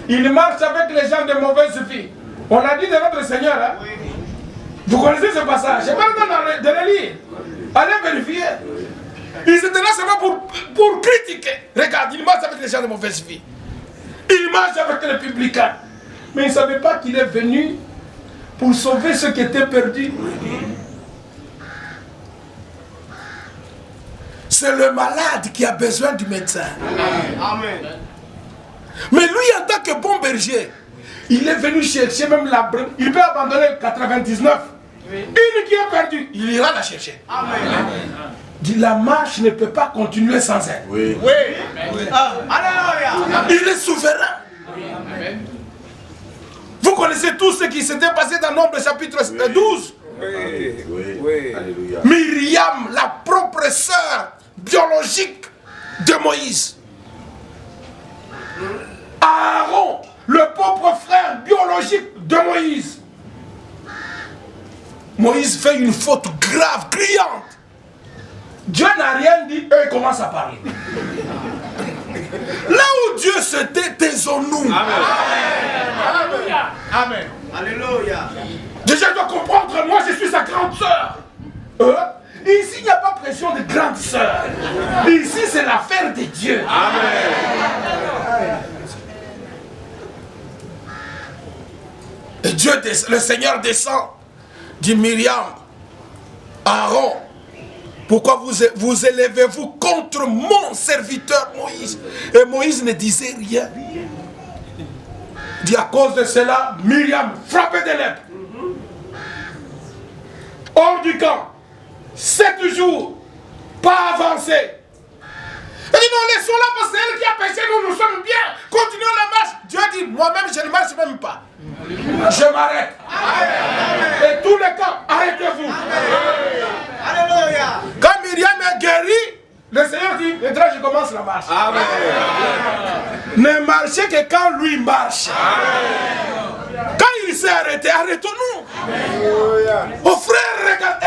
Speaker 1: Il marche avec les gens de mauvaise vie. On a dit de notre Seigneur. Hein? Vous connaissez ce passage? Je parle de le lire. Allez vérifier. Ils étaient là seulement pour critiquer. Regarde, il marche avec les gens de mauvaise vie. Il marche avec le publicain. Mais ils ne savaient pas qu'il est venu pour sauver ceux qui étaient perdus. C'est le malade qui a besoin du médecin.
Speaker 3: Amen.
Speaker 1: Mais lui, en tant que bon berger, il est venu chercher même la brebis. Il peut abandonner 99. Oui. Une qui est perdue, il ira la chercher. Amen. Dit, la marche ne peut pas continuer sans elle.
Speaker 3: Oui. Oui. Oui. Alléluia.
Speaker 1: Il est souverain. Amen. Vous connaissez tout ce qui s'était passé dans Nombre chapitre 12.
Speaker 4: Oui. Oui. Oui. Alléluia.
Speaker 1: Myriam, la propre sœur biologique de Moïse. Aaron, le propre frère biologique de Moïse. Moïse fait une faute grave, criante. Dieu n'a rien dit, eux ils commencent à parler. Là où Dieu se tait, taisons-nous.
Speaker 3: Amen. Alléluia. Amen. Alléluia.
Speaker 1: Déjà, je dois comprendre, moi je suis sa grande sœur. Ici, il n'y a pas pression de grande sœur. Ici, c'est l'affaire de Dieu. Amen. Et Dieu, le Seigneur descend, dit Myriam, Aaron, pourquoi vous élevez-vous contre mon serviteur Moïse? Et Moïse ne disait rien. Dit à cause de cela, Myriam frappait des lèvres. Hors du camp, 7 jours, pas avancé. Il dit non, laissons-la parce que c'est elle qui a péché, nous sommes bien. Continuons la marche. Dieu dit, moi-même je ne marche même pas. Je m'arrête. Et tous les camps, arrêtez-vous.
Speaker 3: Alléluia.
Speaker 1: Quand Myriam est guérie, le Seigneur dit, maintenant je commence la marche. Amen. Ne marchez que quand lui marche. Amen. Quand il s'est arrêté, arrêtons-nous. Oh frère, regarde,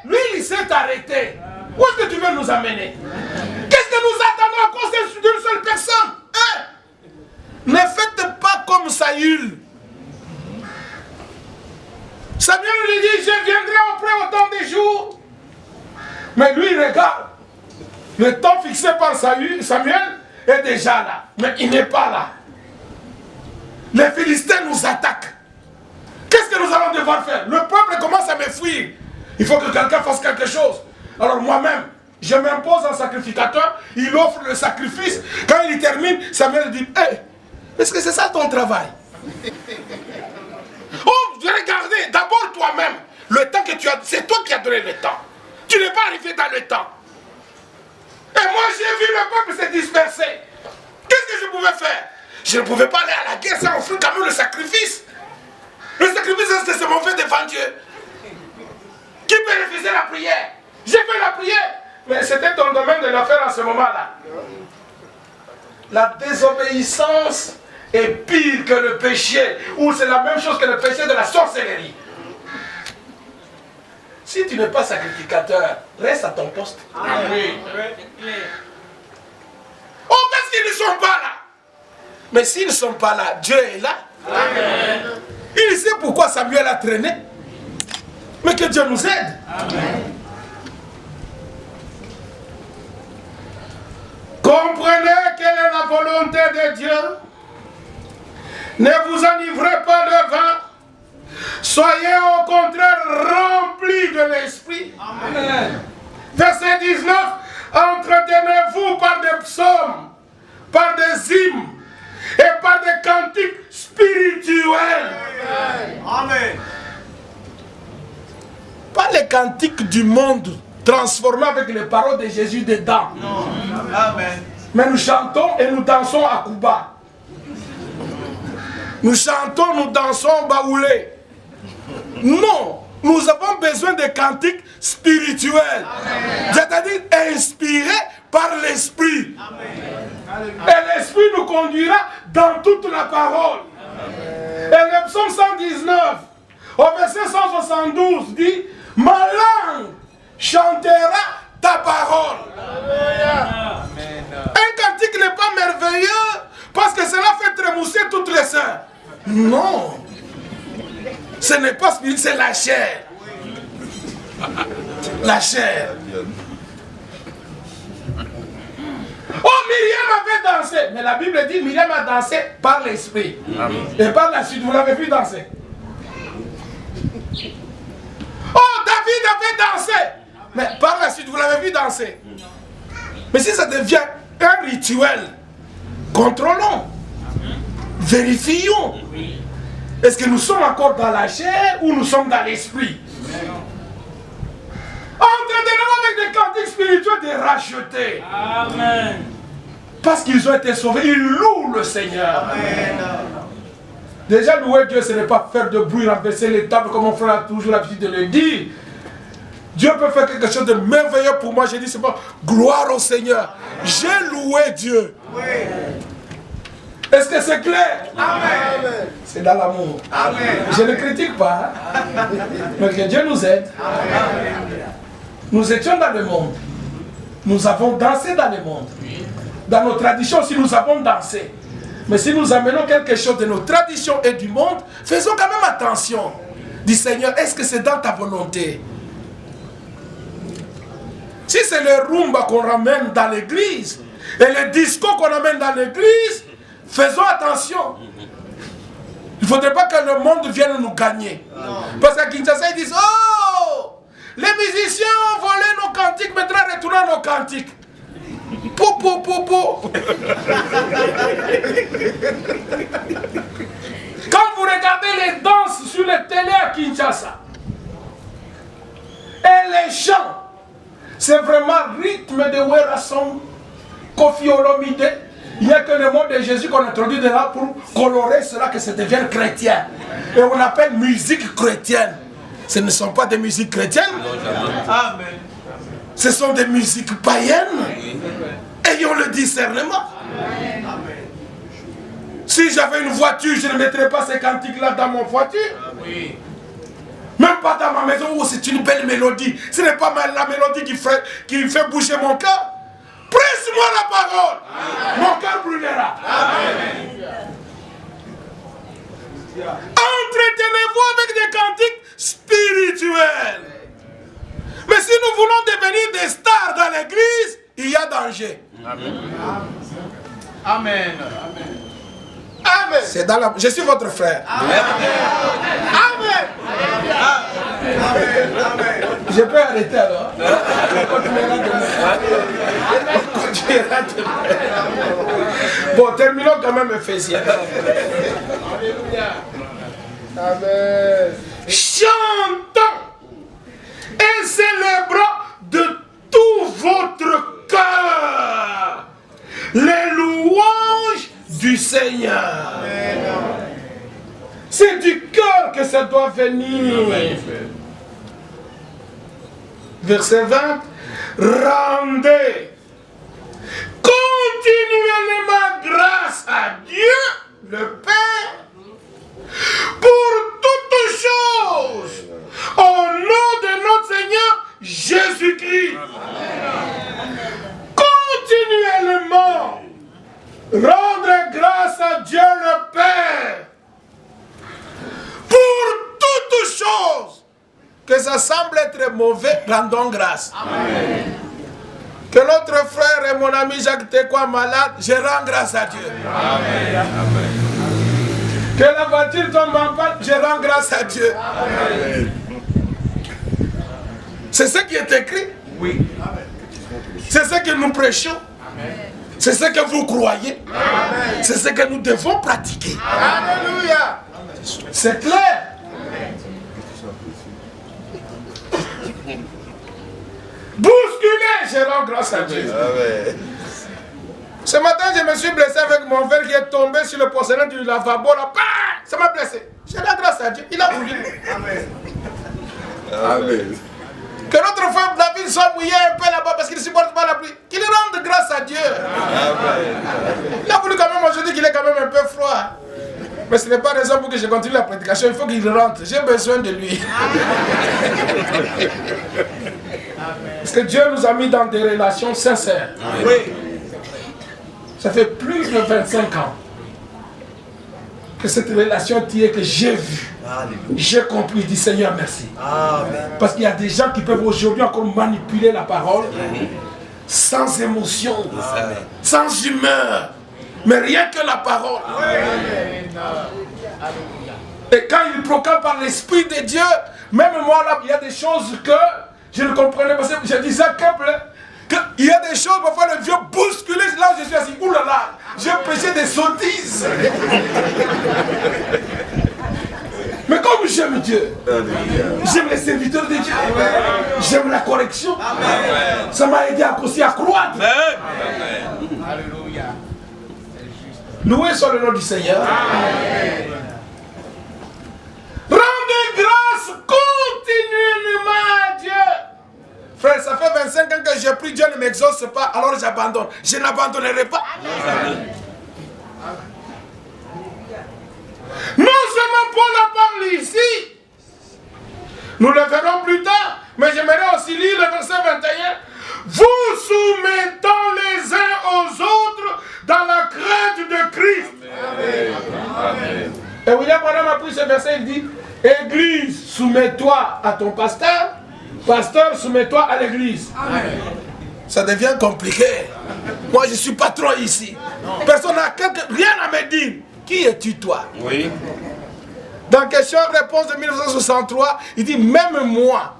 Speaker 1: lui il s'est arrêté. Où est-ce que tu veux nous amener? Qu'est-ce que nous attendons à cause d'une seule personne? Ne faites pas comme Saül. Samuel lui dit, je viendrai auprès au temps des jours. Mais lui il regarde. Le temps fixé par Samuel est déjà là. Mais il n'est pas là. Les Philistins nous attaquent. Qu'est-ce que nous allons devoir faire? Le peuple commence à me fuir. Il faut que quelqu'un fasse quelque chose. Alors moi-même, je m'impose en sacrificateur. Il offre le sacrifice. Quand il termine, Samuel dit, hey, est-ce que c'est ça ton travail? Oh, regardez, d'abord toi-même. Le temps que tu as, c'est toi qui as donné le temps. Tu n'es pas arrivé dans le temps. Et moi j'ai vu le peuple se disperser. Qu'est-ce que je pouvais faire? Je ne pouvais pas aller à la guerre sans offrir quand même le sacrifice. Le sacrifice, c'est mauvais devant Dieu. Qui peut refuser la prière? J'ai fait la prière. Mais c'était ton domaine de la faire à ce moment-là. La désobéissance est pire que le péché. Ou c'est la même chose que le péché de la sorcellerie. Si tu n'es pas sacrificateur, reste à ton poste. Amen. Oh, parce qu'ils ne sont pas là. Mais s'ils ne sont pas là, Dieu est là. Amen. Il sait pourquoi Samuel a traîné. Mais que Dieu nous aide. Amen. Comprenez quelle est la volonté de Dieu. Ne vous enivrez pas de vin. Soyez au contraire remplis de l'esprit. Amen. Verset 19. Entretenez-vous par des psaumes, par des hymnes et par des cantiques spirituels.
Speaker 3: Amen.
Speaker 1: Pas les cantiques du monde transformés avec les paroles de Jésus dedans.
Speaker 3: Non. Amen.
Speaker 1: Mais nous chantons et nous dansons à Cuba. Nous chantons, nous dansons baoulé. Non, nous avons besoin de cantiques spirituels. C'est-à-dire inspirés par l'esprit. Et l'esprit nous conduira dans toute la parole. Et le psaume 119, au verset 172, dit: ma langue chantera ta parole. Un cantique n'est pas merveilleux parce que cela fait trémousser toutes les saints. Non. Ce n'est pas spirituel, c'est la chair. La chair. Oh, Myriam avait dansé. Mais la Bible dit Myriam a dansé par l'esprit. Et par la suite, vous l'avez vu danser. Oh, David avait dansé. Mais par la suite, vous l'avez vu danser. Mais si ça devient un rituel, contrôlons. Vérifions. Est-ce que nous sommes encore dans la chair ou nous sommes dans l'esprit? Entretenez-vous avec des cantiques spirituels des rachetés. Amen. Parce qu'ils ont été sauvés, ils louent le Seigneur. Amen. Déjà, louer Dieu, ce n'est pas faire de bruit, renverser les tables, comme mon frère a toujours l'habitude de le dire. Dieu peut faire quelque chose de merveilleux pour moi. J'ai dit, c'est pas gloire au Seigneur. J'ai loué Dieu. Oui. Est-ce que c'est clair? Amen. C'est dans l'amour. Je ne critique pas. Mais que Dieu nous aide. Amen. Nous étions dans le monde. Nous avons dansé dans le monde. Dans nos traditions aussi, nous avons dansé. Mais si nous amenons quelque chose de nos traditions et du monde, faisons quand même attention. Dis Seigneur, est-ce que c'est dans ta volonté? Si c'est le rumba qu'on ramène dans l'église et le disco qu'on amène dans l'église, faisons attention. Il ne faudrait pas que le monde vienne nous gagner. Parce qu'à Kinshasa, ils disent: oh, les musiciens ont volé nos cantiques, maintenant retournons nos cantiques. Po, po, po, po. Quand vous regardez les danses sur les télé à Kinshasa, et les chants, c'est vraiment rythme de Werason, Kofi Olomide. Il n'y a que le mot de Jésus qu'on introduit de là pour colorer cela, que ça devienne chrétien. Et on appelle musique chrétienne. Ce ne sont pas des musiques chrétiennes. Amen. Ce sont des musiques païennes. Ayons le discernement. Amen. Si j'avais une voiture, je ne mettrais pas ces cantiques-là dans mon voiture. Oui. Même pas dans ma maison où c'est une belle mélodie. Ce n'est pas la mélodie qui fait bouger mon cœur. Presse-moi la parole. Amen. Mon cœur brûlera. Amen. Entretenez-vous avec des cantiques spirituels. Mais si nous voulons devenir des stars dans l'église, il y a danger. Amen. Amen. Amen. C'est dans la... Je suis votre frère. Amen. Amen. Amen. Amen. Je peux arrêter alors. On continuera demain. Bon, terminons quand même Ephésiens. Amen. Chantons et célébrons de tout votre cœur les louanges du Seigneur. Amen. C'est du cœur que ça doit venir. Amen. Verset 20. Rendez continuellement grâce à Dieu, le Père, pour toutes choses, au nom de notre Seigneur Jésus-Christ. Continuellement rendre grâce à mauvais, rendons grâce. Que notre frère et mon ami Jacques Tekwa malade, je rends grâce à Dieu. Que la voiture tombe en panne, je rends grâce à Dieu. C'est ce qui est écrit.
Speaker 3: Oui.
Speaker 1: C'est ce que nous prêchons. C'est ce que vous croyez. C'est ce que nous devons pratiquer. Alléluia. C'est clair. Bousculer, je rends grâce à Dieu. Ce matin, je me suis blessé avec mon verre qui est tombé sur le porcelain du lavabo. Là, ça m'a blessé. Je rends grâce à Dieu. Il a voulu.
Speaker 3: Amen.
Speaker 4: Amen.
Speaker 1: Que notre frère David soit mouillé un peu là-bas parce qu'il ne supporte pas la pluie. Qu'il rende grâce à Dieu. Il a voulu quand même aujourd'hui qu'il est quand même un peu froid. Mais ce n'est pas raison pour que je continue la prédication. Il faut qu'il rentre. J'ai besoin de lui. Parce que Dieu nous a mis dans des relations sincères.
Speaker 3: Oui.
Speaker 1: Ça fait plus de 25 ans que cette relation tient que j'ai vu. J'ai compris, dit Seigneur merci.
Speaker 3: Amen.
Speaker 1: Parce qu'il y a des gens qui peuvent aujourd'hui encore manipuler la parole sans émotion, sans humeur, mais rien que la parole. Et quand ils proclament par l'Esprit de Dieu, même moi là, il y a des choses que je ne comprenais pas. Je disais qu'il y a des choses, parfois le Dieu bousculé, là où je suis assis, oulala, j'ai prêché des sottises. Mais comme j'aime Dieu, j'aime les serviteurs de Dieu, j'aime la correction, ça m'a aidé aussi à croître.
Speaker 3: Alléluia.
Speaker 1: Loué soit le nom du Seigneur. Rendez grâce continuellement à Dieu. Frère, ça fait 25 ans que j'ai pris, Dieu ne m'exauce pas, alors j'abandonne. Je n'abandonnerai pas. Non seulement Paul la parle ici, nous le verrons plus tard, mais j'aimerais aussi lire le verset 21. Vous soumettant les uns aux autres dans la crainte de Christ. Amen. Amen. Et William Branham a pris ce verset, il dit, Église, soumets-toi à ton pasteur, pasteur, soumets-toi à l'église. Ça devient compliqué. Moi, je suis patron ici. Personne n'a rien à me dire. Qui es-tu, toi?
Speaker 2: Oui.
Speaker 1: Dans question-réponse de 1963, il dit, même moi,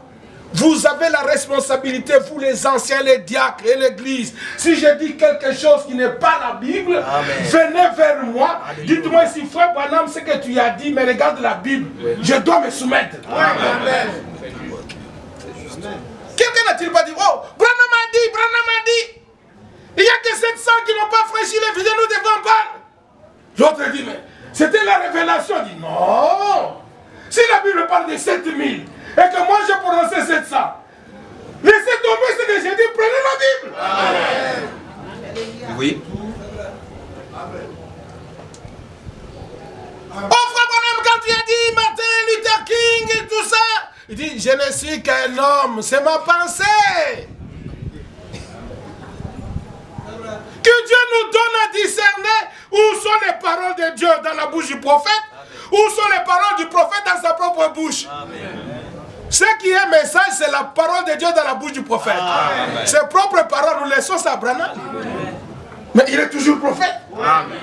Speaker 1: vous avez la responsabilité, vous les anciens, les diacres et l'église. Si je dis quelque chose qui n'est pas la Bible, venez vers moi. Dites-moi ici, frère Branham, ce que tu as dit, mais regarde la Bible. Je dois me soumettre. Quelqu'un n'a-t-il pas dit, oh, Branham a dit, il n'y a que 700 qui n'ont pas franchi les vies, nous devons parler. L'autre dit, mais c'était la révélation. Il dit, non. Si la Bible parle de 7000 et que moi j'ai prononcé 700, laissez tomber ce que j'ai dit, prenez la Bible. Amen.
Speaker 2: Oui.
Speaker 1: Oh frère Branham, quand tu as dit Martin Luther King et tout ça, il dit, je ne suis qu'un homme, c'est ma pensée. Que Dieu nous donne à discerner où sont les paroles de Dieu dans la bouche du prophète, où sont les paroles du prophète dans sa propre bouche. Amen. Ce qui est message, c'est la parole de Dieu dans la bouche du prophète. Amen. Ses propres paroles, nous laissons ça à Branham. Mais il est toujours prophète. Amen.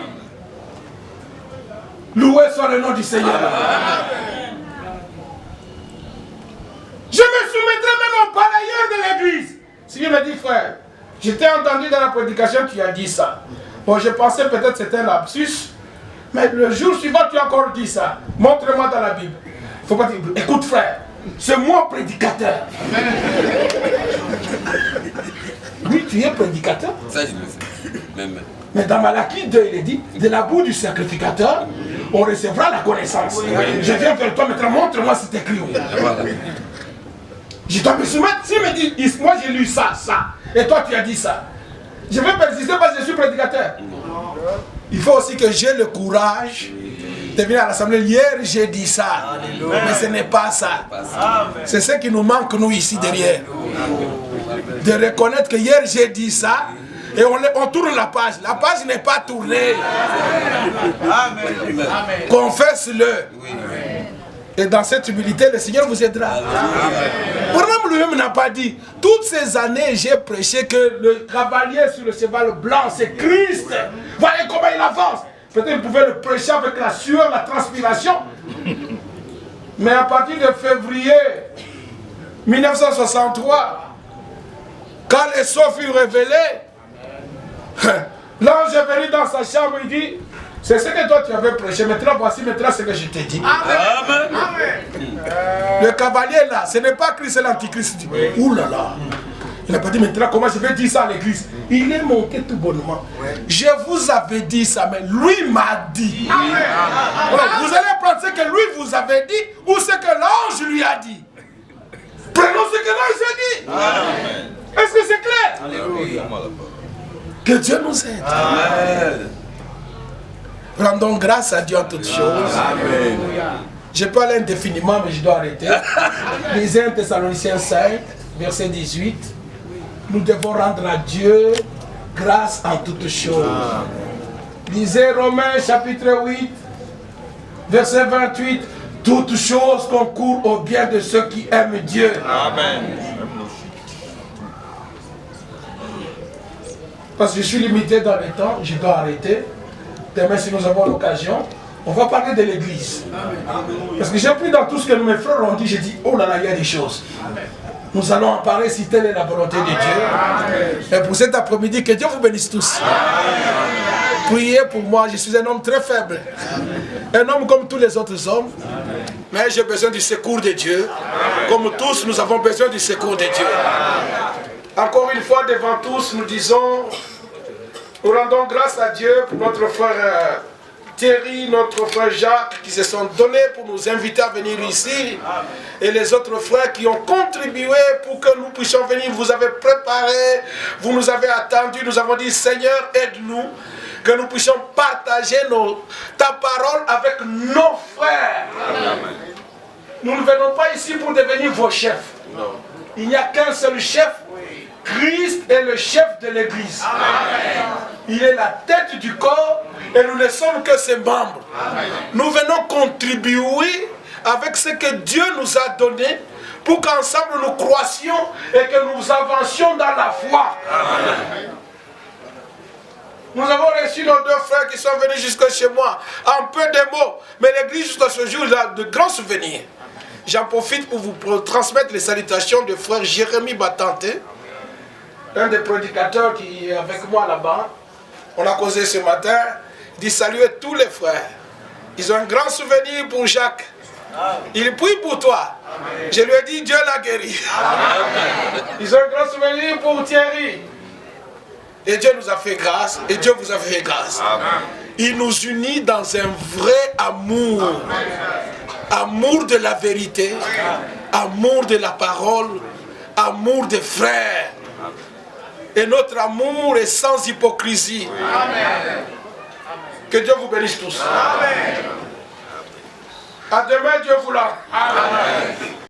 Speaker 1: Loué soit le nom du Seigneur. Amen. Je me soumettrai même au balayeur de l'église. Si il me dit, frère, je t'ai entendu dans la prédication, tu as dit ça. Bon, je pensais peut-être que c'était un lapsus, mais le jour suivant, tu as encore dit ça. Montre-moi dans la Bible. Il ne faut pas dire, écoute frère, c'est moi prédicateur. Oui, tu es prédicateur.
Speaker 2: Ça, je le sais. Même.
Speaker 1: Mais dans Malachie 2, il est dit, de la bouche du sacrificateur, on recevra la connaissance. Oui. Je viens vers toi, maintenant, montre-moi si c'est écrit. Voilà. Je dois me soumettre. S'il me dit, moi j'ai lu ça, ça, et toi tu as dit ça, je vais persister parce que je suis prédicateur. Il faut aussi que j'ai le courage de venir à l'assemblée. Hier j'ai dit ça, mais ce n'est pas ça. C'est ce qui nous manque nous ici derrière. De reconnaître que hier j'ai dit ça, et on tourne la page. La page n'est pas tournée. Confesse-le. Et dans cette humilité, le Seigneur vous aidera. Amen. Branham lui-même n'a pas dit. Toutes ces années, j'ai prêché que le cavalier sur le cheval blanc, c'est Christ. Voyez comment il avance. Peut-être qu'il pouvait le prêcher avec la sueur, la transpiration. Mais à partir de février 1963, quand les sceaux furent révélés, l'ange est venu dans sa chambre, il dit, c'est ce que toi tu avais prêché, maintenant voici maintenant ce que je t'ai dit.
Speaker 3: Amen.
Speaker 1: Le cavalier là, ce n'est pas Christ, c'est l'antichrist. Il dit, ouh là là. Il n'a pas dit maintenant comment je vais dire ça à l'église. Il est monté tout bonnement. Je vous avais dit ça, mais lui m'a dit. Alors, vous allez prendre ce que lui vous avait dit ou ce que l'ange lui a dit. Prenons ce que l'ange a dit. Est-ce que c'est clair? Que Dieu nous aide.
Speaker 4: Amen.
Speaker 1: Rendons grâce à Dieu en toutes choses.
Speaker 4: Amen.
Speaker 1: Je peux aller indéfiniment, mais je dois arrêter. Lisez 1 Thessaloniciens 5, verset 18. Nous devons rendre à Dieu grâce en toutes choses. Lisez Romains chapitre 8, verset 28. Toutes choses concourent au bien de ceux qui aiment Dieu.
Speaker 4: Amen.
Speaker 1: Parce que je suis limité dans le temps, je dois arrêter. Demain, si nous avons l'occasion, on va parler de l'église. Parce que j'ai pris dans tout ce que mes frères ont dit, j'ai dit, oh là là, il y a des choses. Nous allons en parler si telle est la volonté de Dieu. Et pour cet après-midi, que Dieu vous bénisse tous. Priez pour moi, je suis un homme très faible. Un homme comme tous les autres hommes. Mais j'ai besoin du secours de Dieu. Comme tous, nous avons besoin du secours de Dieu. Encore une fois, devant tous, nous disons, nous rendons grâce à Dieu pour notre frère Thierry, notre frère Jacques, qui se sont donnés pour nous inviter à venir ici, et les autres frères qui ont contribué pour que nous puissions venir. Vous avez préparé, vous nous avez attendus, nous avons dit, Seigneur, aide-nous, que nous puissions partager ta parole avec nos frères. Nous ne venons pas ici pour devenir vos chefs. Il n'y a qu'un seul chef. Christ est le chef de l'église. Il est la tête du corps et nous ne sommes que ses membres. Nous venons contribuer avec ce que Dieu nous a donné pour qu'ensemble nous croissions et que nous avancions dans la foi. Nous avons reçu nos deux frères qui sont venus jusque chez moi en peu de mots. Mais l'église jusqu'à ce jour a de grands souvenirs. J'en profite pour vous transmettre les salutations de frère Jérémy Batante, un des prédicateurs qui est avec moi là-bas. On a causé ce matin. Il dit saluer tous les frères. Ils ont un grand souvenir pour Jacques. Il prie pour toi. Je lui ai dit Dieu l'a guéri. Ils ont un grand souvenir pour Thierry. Et Dieu nous a fait grâce. Et Dieu vous a fait grâce. Il nous unit dans un vrai amour. Amour de la vérité. Amour de la parole. Amour des frères. Et notre amour est sans hypocrisie. Amen. Que Dieu vous bénisse tous. Amen. À demain, Dieu voulant. Amen.